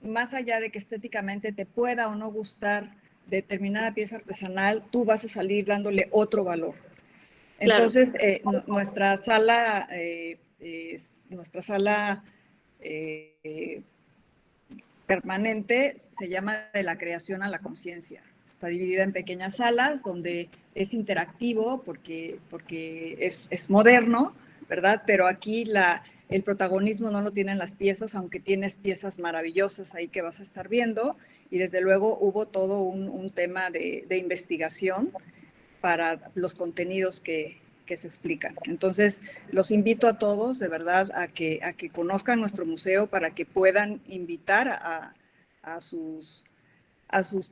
[SPEAKER 8] más allá de que estéticamente te pueda o no gustar determinada pieza artesanal, tú vas a salir dándole otro valor. Entonces, nuestra sala permanente se llama De la Creación a la Conciencia. Está dividida en pequeñas salas donde es interactivo porque es moderno, ¿verdad? Pero aquí el protagonismo no lo tienen las piezas, aunque tienes piezas maravillosas ahí que vas a estar viendo. Y desde luego hubo todo un tema de investigación para los contenidos que se explican. Entonces, los invito a todos, de verdad, a que conozcan nuestro museo para que puedan invitar a sus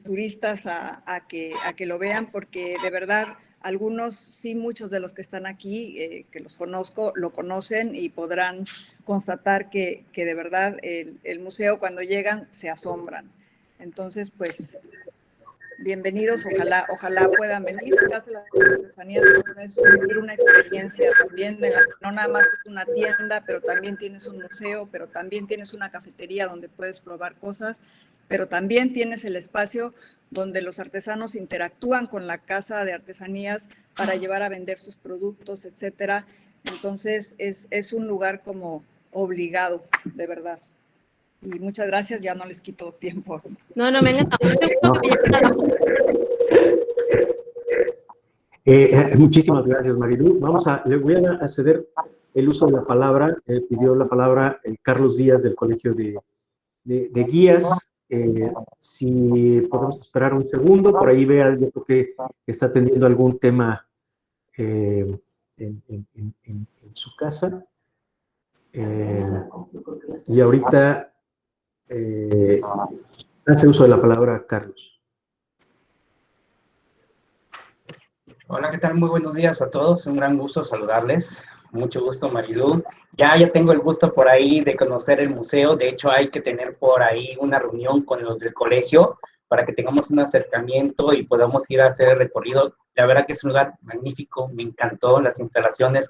[SPEAKER 8] turistas a que lo vean, porque de verdad Algunos, sí, muchos de los que están aquí, que los conozco, lo conocen y podrán constatar que de verdad el museo cuando llegan se asombran. Entonces, pues, bienvenidos, ojalá puedan venir. Casa de las Artesanías es vivir una experiencia también, no nada más es una tienda, pero también tienes un museo, pero también tienes una cafetería donde puedes probar cosas, pero también tienes el espacio donde los artesanos interactúan con la Casa de Artesanías para llevar a vender sus productos, etcétera. Entonces, es un lugar como obligado, de verdad. Y muchas gracias, ya no les quito tiempo.
[SPEAKER 6] No, me ha encantado.
[SPEAKER 2] Muchísimas gracias, Marilu. Le voy a ceder el uso de la palabra. Pidió la palabra Carlos Díaz del Colegio de Guías. Si podemos esperar un segundo, por ahí vea, yo creo que está atendiendo algún tema en su casa. Y ahorita hace uso de la palabra Carlos.
[SPEAKER 9] Hola, ¿qué tal? Muy buenos días a todos. Un gran gusto saludarles. Mucho gusto, Marilu. Ya tengo el gusto por ahí de conocer el museo. De hecho, hay que tener por ahí una reunión con los del colegio para que tengamos un acercamiento y podamos ir a hacer el recorrido. La verdad que es un lugar magnífico. Me encantó las instalaciones.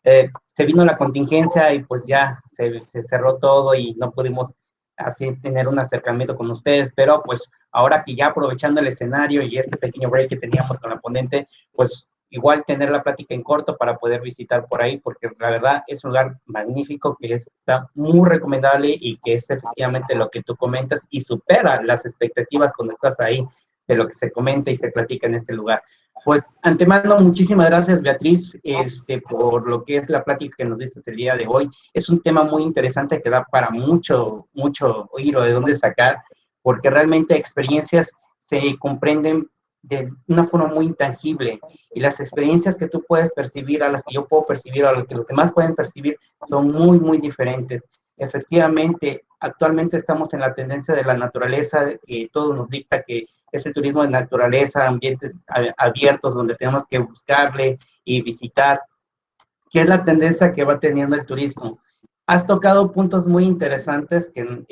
[SPEAKER 9] Se vino la contingencia y pues ya se cerró todo y no pudimos así tener un acercamiento con ustedes, pero pues ahora que ya aprovechando el escenario y este pequeño break que teníamos con la ponente, pues igual tener la plática en corto para poder visitar por ahí, porque la verdad es un lugar magnífico que está muy recomendable y que es efectivamente lo que tú comentas y supera las expectativas cuando estás ahí de lo que se comenta y se platica en este lugar. Pues, antemano, muchísimas gracias, Beatriz, por lo que es la plática que nos diste el día de hoy. Es un tema muy interesante que da para mucho oír o de dónde sacar, porque realmente experiencias se comprenden de una forma muy intangible, y las experiencias que tú puedes percibir, a las que yo puedo percibir, a las que los demás pueden percibir, son muy, muy diferentes. Efectivamente, actualmente estamos en la tendencia de la naturaleza, que todo nos dicta que ese turismo de naturaleza, ambientes abiertos donde tenemos que buscarle y visitar, que es la tendencia que va teniendo el turismo. Has tocado puntos muy interesantes que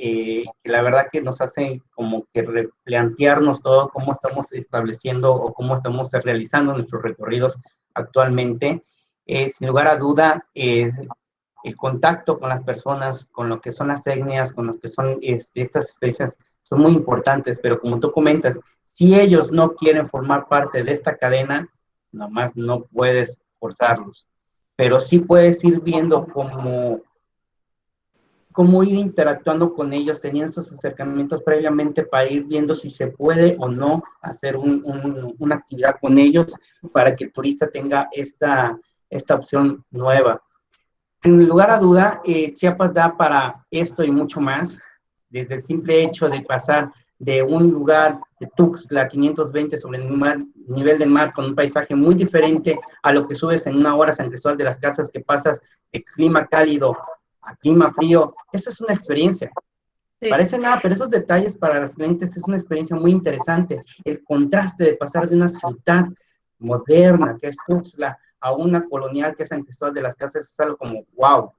[SPEAKER 9] la verdad que nos hacen como que replantearnos todo cómo estamos estableciendo o cómo estamos realizando nuestros recorridos actualmente. Sin lugar a duda, el contacto con las personas, con lo que son las etnias, con lo que son estas experiencias, son muy importantes, pero como tú comentas, si ellos no quieren formar parte de esta cadena, nomás no puedes forzarlos, pero sí puedes ir viendo cómo ir interactuando con ellos, teniendo estos acercamientos previamente para ir viendo si se puede o no hacer una actividad con ellos para que el turista tenga esta opción nueva. Sin lugar a duda, Chiapas da para esto y mucho más, desde el simple hecho de pasar de un lugar de Tuxtla 520 sobre el nivel del mar con un paisaje muy diferente a lo que subes en una hora San Cristóbal de las Casas, que pasas de clima cálido a clima frío. Eso es una experiencia. Sí. Parece nada, pero esos detalles para los clientes es una experiencia muy interesante. El contraste de pasar de una ciudad moderna, que es Tuxtla, a una colonial que es San Cristóbal de las Casas, es algo como wow.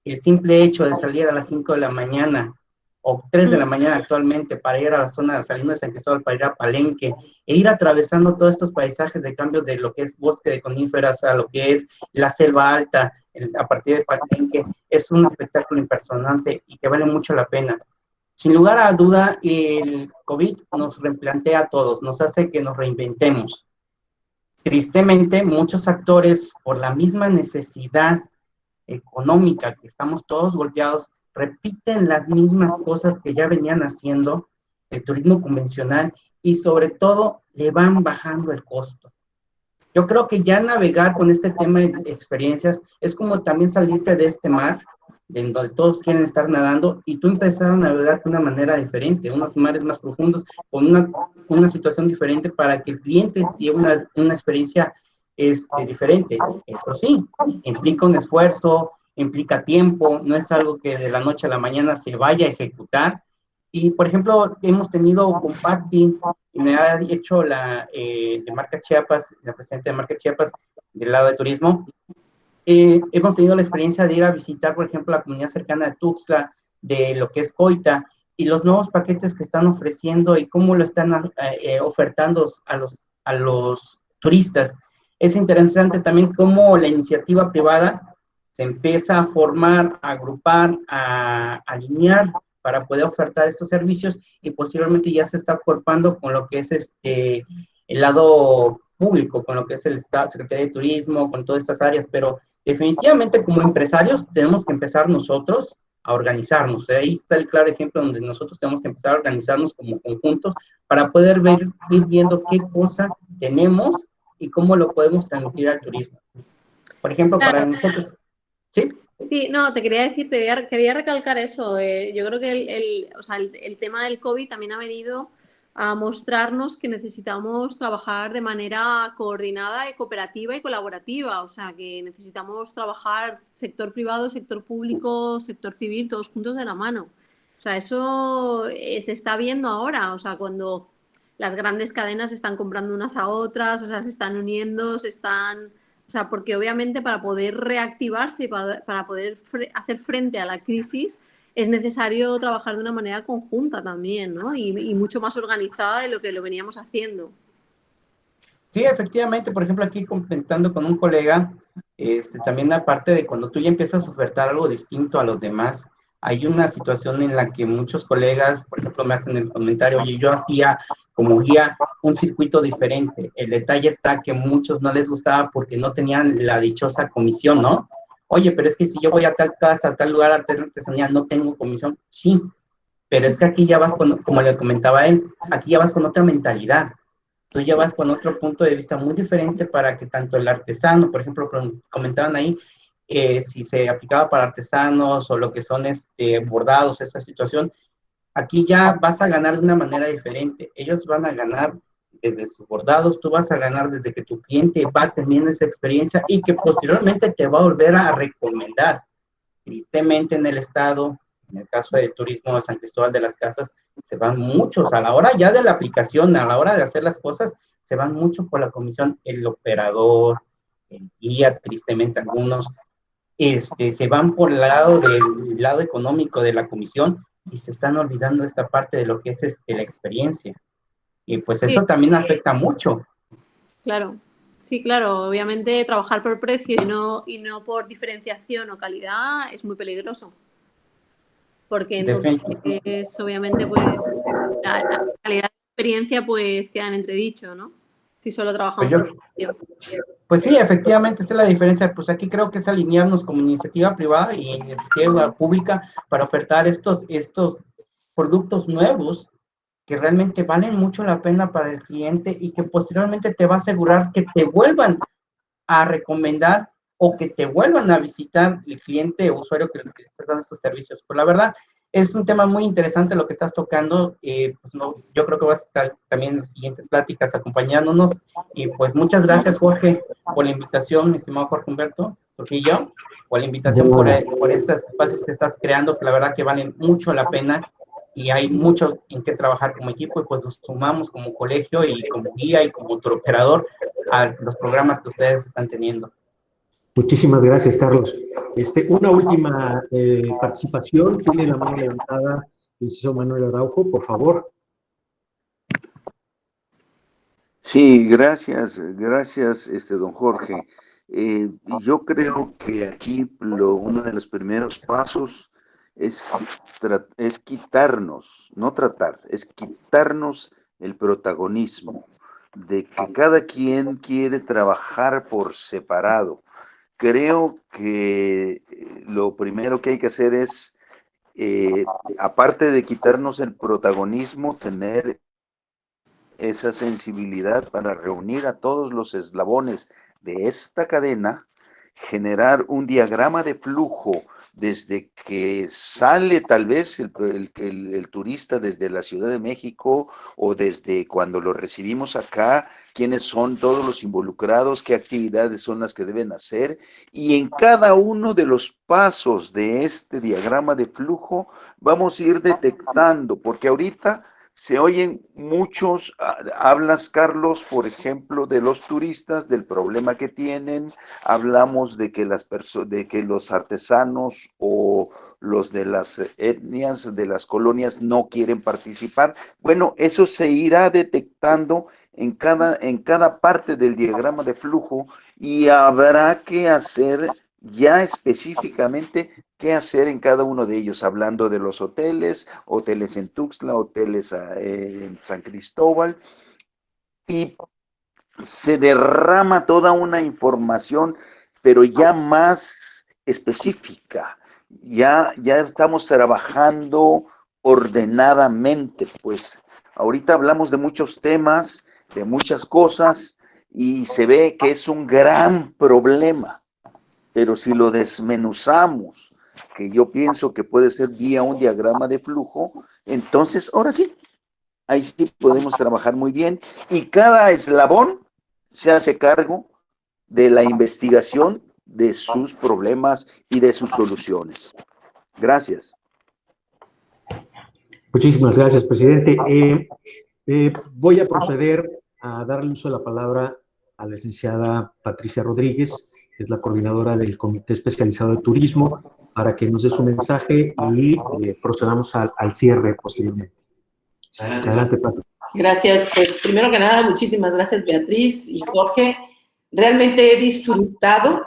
[SPEAKER 9] El simple hecho de salir a las 5 de la mañana o 3 de la mañana actualmente para ir a la zona, saliendo de San Cristóbal para ir a Palenque, e ir atravesando todos estos paisajes de cambios de lo que es bosque de coníferas a lo que es la selva alta, a partir de Palenque, es un espectáculo impresionante y que vale mucho la pena. Sin lugar a duda, el COVID nos replantea a todos, nos hace que nos reinventemos. Tristemente, muchos actores, por la misma necesidad económica que estamos todos golpeados, repiten las mismas cosas que ya venían haciendo el turismo convencional y sobre todo le van bajando el costo. Yo creo que ya navegar con este tema de experiencias es como también salirte de este mar, de donde todos quieren estar nadando, y tú empezar a navegar de una manera diferente, unos mares más profundos, con una situación diferente para que el cliente lleve una experiencia diferente. Eso sí, implica un esfuerzo, implica tiempo, no es algo que de la noche a la mañana se vaya a ejecutar, Y, por ejemplo, hemos tenido con Patti, y me ha hecho la de Marca Chiapas, la presidenta de Marca Chiapas, del lado de turismo. Hemos tenido la experiencia de ir a visitar, por ejemplo, la comunidad cercana de Tuxtla, de lo que es Coita, y los nuevos paquetes que están ofreciendo y cómo lo están ofertando a los turistas. Es interesante también cómo la iniciativa privada se empieza a formar, a agrupar, a alinear para poder ofertar estos servicios y posteriormente ya se está acuerpando con lo que es el lado público, con lo que es el Secretaría de Turismo, con todas estas áreas, pero definitivamente como empresarios tenemos que empezar nosotros a organizarnos. Ahí está el claro ejemplo donde nosotros tenemos que empezar a organizarnos como conjuntos para poder ir viendo qué cosa tenemos y cómo lo podemos transmitir al turismo. Por ejemplo,
[SPEAKER 6] claro.
[SPEAKER 9] Para nosotros, ¿sí?
[SPEAKER 6] Sí, no, te quería decir, quería recalcar eso. Yo creo que el tema del COVID también ha venido a mostrarnos que necesitamos trabajar de manera coordinada, y cooperativa y colaborativa. O sea, que necesitamos trabajar sector privado, sector público, sector civil, todos juntos de la mano. O sea, eso se está viendo ahora. O sea, cuando las grandes cadenas están comprando unas a otras, o sea, se están uniendo, o sea, porque obviamente para poder reactivarse, para poder hacer frente a la crisis, es necesario trabajar de una manera conjunta también, ¿no? Y mucho más organizada de lo que lo veníamos haciendo.
[SPEAKER 9] Sí, efectivamente, por ejemplo, aquí comentando con un colega, también aparte de cuando tú ya empiezas a ofertar algo distinto a los demás, hay una situación en la que muchos colegas, por ejemplo, me hacen el comentario, oye, yo hacía como guía un circuito diferente. El detalle está que a muchos no les gustaba porque no tenían la dichosa comisión, ¿no? Oye, pero es que si yo voy a tal casa, a tal lugar, a tal artesanía, no tengo comisión. Sí, pero es que aquí ya vas con, como le comentaba él, aquí ya vas con otra mentalidad. Tú ya vas con otro punto de vista muy diferente para que tanto el artesano, por ejemplo, comentaban ahí, si se aplicaba para artesanos o lo que son bordados, esta situación, aquí ya vas a ganar de una manera diferente. Ellos van a ganar desde sus bordados, tú vas a ganar desde que tu cliente va teniendo esa experiencia y que posteriormente te va a volver a recomendar. Tristemente en el estado, en el caso de turismo de San Cristóbal de las Casas, se van muchos, a la hora ya de la aplicación, a la hora de hacer las cosas, se van mucho por la comisión, el operador, el guía, tristemente algunos, se van por el lado económico de la comisión y se están olvidando esta parte de lo que es la experiencia. Y pues
[SPEAKER 6] Sí,
[SPEAKER 9] eso también afecta mucho.
[SPEAKER 6] claro. Sí, claro, obviamente trabajar por precio y no por diferenciación o calidad es muy peligroso. Porque entonces, obviamente, pues la calidad de la experiencia pues queda en entredicho, ¿no? Si solo trabajamos por precio.
[SPEAKER 9] Pues sí, efectivamente, esa es la diferencia. Pues aquí creo que es alinearnos como iniciativa privada y iniciativa pública para ofertar estos productos nuevos que realmente valen mucho la pena para el cliente y que posteriormente te va a asegurar que te vuelvan a recomendar o que te vuelvan a visitar el cliente o usuario que le estás dando estos servicios. Pues la verdad, es un tema muy interesante lo que estás tocando. Pues no, yo creo que vas a estar también en las siguientes pláticas acompañándonos. Y pues muchas gracias, Jorge, por la invitación, mi estimado Jorge Humberto Trujillo, por la invitación, por estos espacios que estás creando, que la verdad que valen mucho la pena y hay mucho en qué trabajar como equipo y pues nos sumamos como colegio y como guía y como operador a los programas que ustedes están teniendo.
[SPEAKER 2] Muchísimas gracias, Carlos. Una última participación. Tiene la mano levantada el licenciado Manuel Araujo, por favor.
[SPEAKER 5] Sí, gracias, don Jorge. Yo creo que aquí uno de los primeros pasos es quitarnos, no tratar, es quitarnos el protagonismo de que cada quien quiere trabajar por separado. Creo que lo primero que hay que hacer es, aparte de quitarnos el protagonismo, tener esa sensibilidad para reunir a todos los eslabones de esta cadena, generar un diagrama de flujo desde que sale tal vez el turista desde la Ciudad de México o desde cuando lo recibimos acá, quiénes son todos los involucrados, qué actividades son las que deben hacer, y en cada uno de los pasos de este diagrama de flujo vamos a ir detectando, porque ahorita se oyen muchos, hablas, Carlos, por ejemplo, de los turistas, del problema que tienen, hablamos de que de que los artesanos o los de las etnias, de las colonias, no quieren participar. Bueno, eso se irá detectando en cada parte del diagrama de flujo, y habrá que hacer ya específicamente qué hacer en cada uno de ellos, hablando de los hoteles en Tuxtla, hoteles en San Cristóbal, y se derrama toda una información, pero ya más específica. Ya estamos trabajando ordenadamente, pues ahorita hablamos de muchos temas, de muchas cosas, y se ve que es un gran problema, pero si lo desmenuzamos, que yo pienso que puede ser vía un diagrama de flujo, entonces ahora sí, ahí sí podemos trabajar muy bien, y cada eslabón se hace cargo de la investigación de sus problemas y de sus soluciones. Gracias.
[SPEAKER 2] Muchísimas gracias, presidente. Voy a proceder a darle uso de la palabra a la licenciada Patricia Rodríguez, que es la coordinadora del Comité Especializado de Turismo, para que nos dé su mensaje y procedamos al cierre posteriormente. Adelante, Patricia.
[SPEAKER 10] Gracias. Pues primero que nada, muchísimas gracias, Beatriz y Jorge. Realmente he disfrutado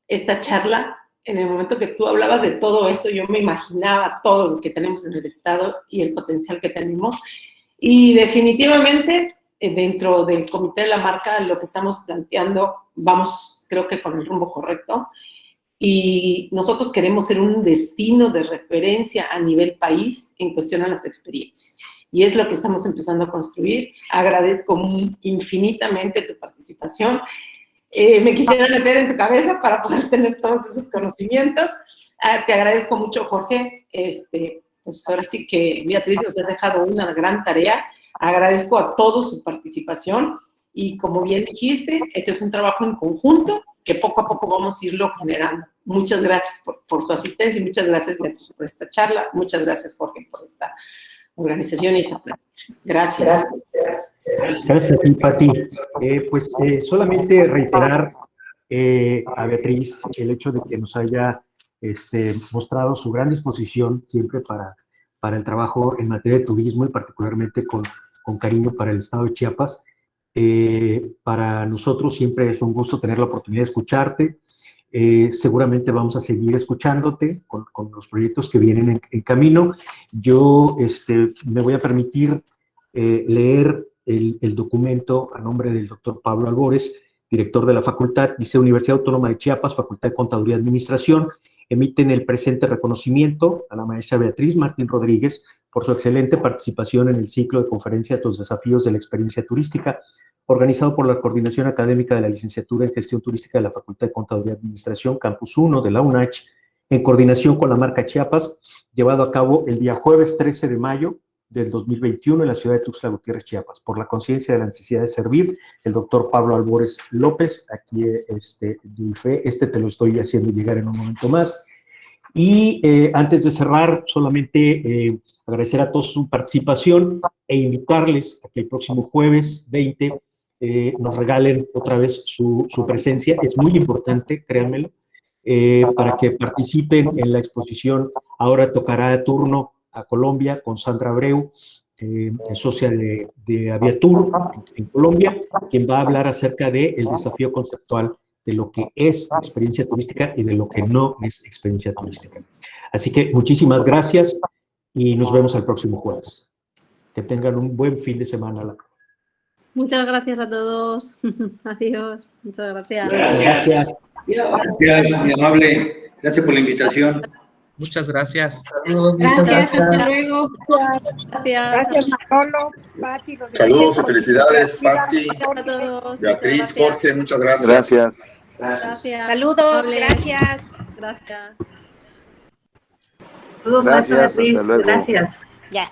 [SPEAKER 10] esta charla. En el momento que tú hablabas de todo eso, yo me imaginaba todo lo que tenemos en el Estado y el potencial que tenemos. Y definitivamente, dentro del Comité de la Marca, lo que estamos planteando, vamos, creo que con el rumbo correcto. Y nosotros queremos ser un destino de referencia a nivel país en cuestión a las experiencias. Y es lo que estamos empezando a construir. Agradezco infinitamente tu participación. Me quisiera meter en tu cabeza para poder tener todos esos conocimientos. Te agradezco mucho, Jorge. Pues ahora sí que Beatriz nos ha dejado una gran tarea. Agradezco a todos su participación y, como bien dijiste, este es un trabajo en conjunto que poco a poco vamos a irlo generando. Muchas gracias por su asistencia y muchas gracias, Beatriz, por esta charla. Muchas gracias, Jorge, por esta organización y esta plática. Gracias.
[SPEAKER 2] Gracias a ti, Pati. Solamente reiterar a Beatriz el hecho de que nos haya mostrado su gran disposición siempre para el trabajo en materia de turismo y particularmente con cariño para el Estado de Chiapas. Para nosotros siempre es un gusto tener la oportunidad de escucharte. Seguramente vamos a seguir escuchándote con los proyectos que vienen en camino. Yo me voy a permitir leer el documento a nombre del doctor Pablo Albores, director de la facultad. Dice: Universidad Autónoma de Chiapas, Facultad de Contaduría y Administración, emiten el presente reconocimiento a la maestra Beatriz Martín Rodríguez por su excelente participación en el ciclo de conferencias Los desafíos de la experiencia turística, organizado por la Coordinación Académica de la Licenciatura en Gestión Turística de la Facultad de Contaduría y Administración, Campus 1 de la UNACH, en coordinación con la marca Chiapas, llevado a cabo el día jueves 13 de mayo del 2021 en la ciudad de Tuxtla Gutiérrez, Chiapas. Por la conciencia de la necesidad de servir, el doctor Pablo Albores López, aquí te lo estoy haciendo llegar en un momento más. Y antes de cerrar, solamente agradecer a todos su participación e invitarles a que el próximo jueves 20 nos regalen otra vez su presencia. Es muy importante, créanmelo, para que participen en la exposición. Ahora tocará turno a Colombia con Sandra Abreu, socia de Aviatur en Colombia, quien va a hablar acerca del desafío conceptual de lo que es experiencia turística y de lo que no es experiencia turística. Así que muchísimas gracias y nos vemos el próximo jueves. Que tengan un buen fin de semana.
[SPEAKER 6] Muchas gracias a todos. Adiós. Muchas gracias.
[SPEAKER 11] Gracias. Gracias, muy amable. Gracias por la invitación.
[SPEAKER 7] Muchas gracias.
[SPEAKER 12] Gracias, hasta luego.
[SPEAKER 6] Gracias.
[SPEAKER 12] Gracias, Manolo, Pati.
[SPEAKER 1] Saludos y felicidades, Pati,
[SPEAKER 6] A todos.
[SPEAKER 1] Beatriz, Jorge, muchas gracias.
[SPEAKER 5] Gracias.
[SPEAKER 6] Gracias.
[SPEAKER 12] Saludos, gracias.
[SPEAKER 6] Gracias.
[SPEAKER 13] Saludos, maestra
[SPEAKER 5] Gracias,
[SPEAKER 13] Beatriz.
[SPEAKER 5] hasta luego.
[SPEAKER 13] Gracias.
[SPEAKER 14] Ya.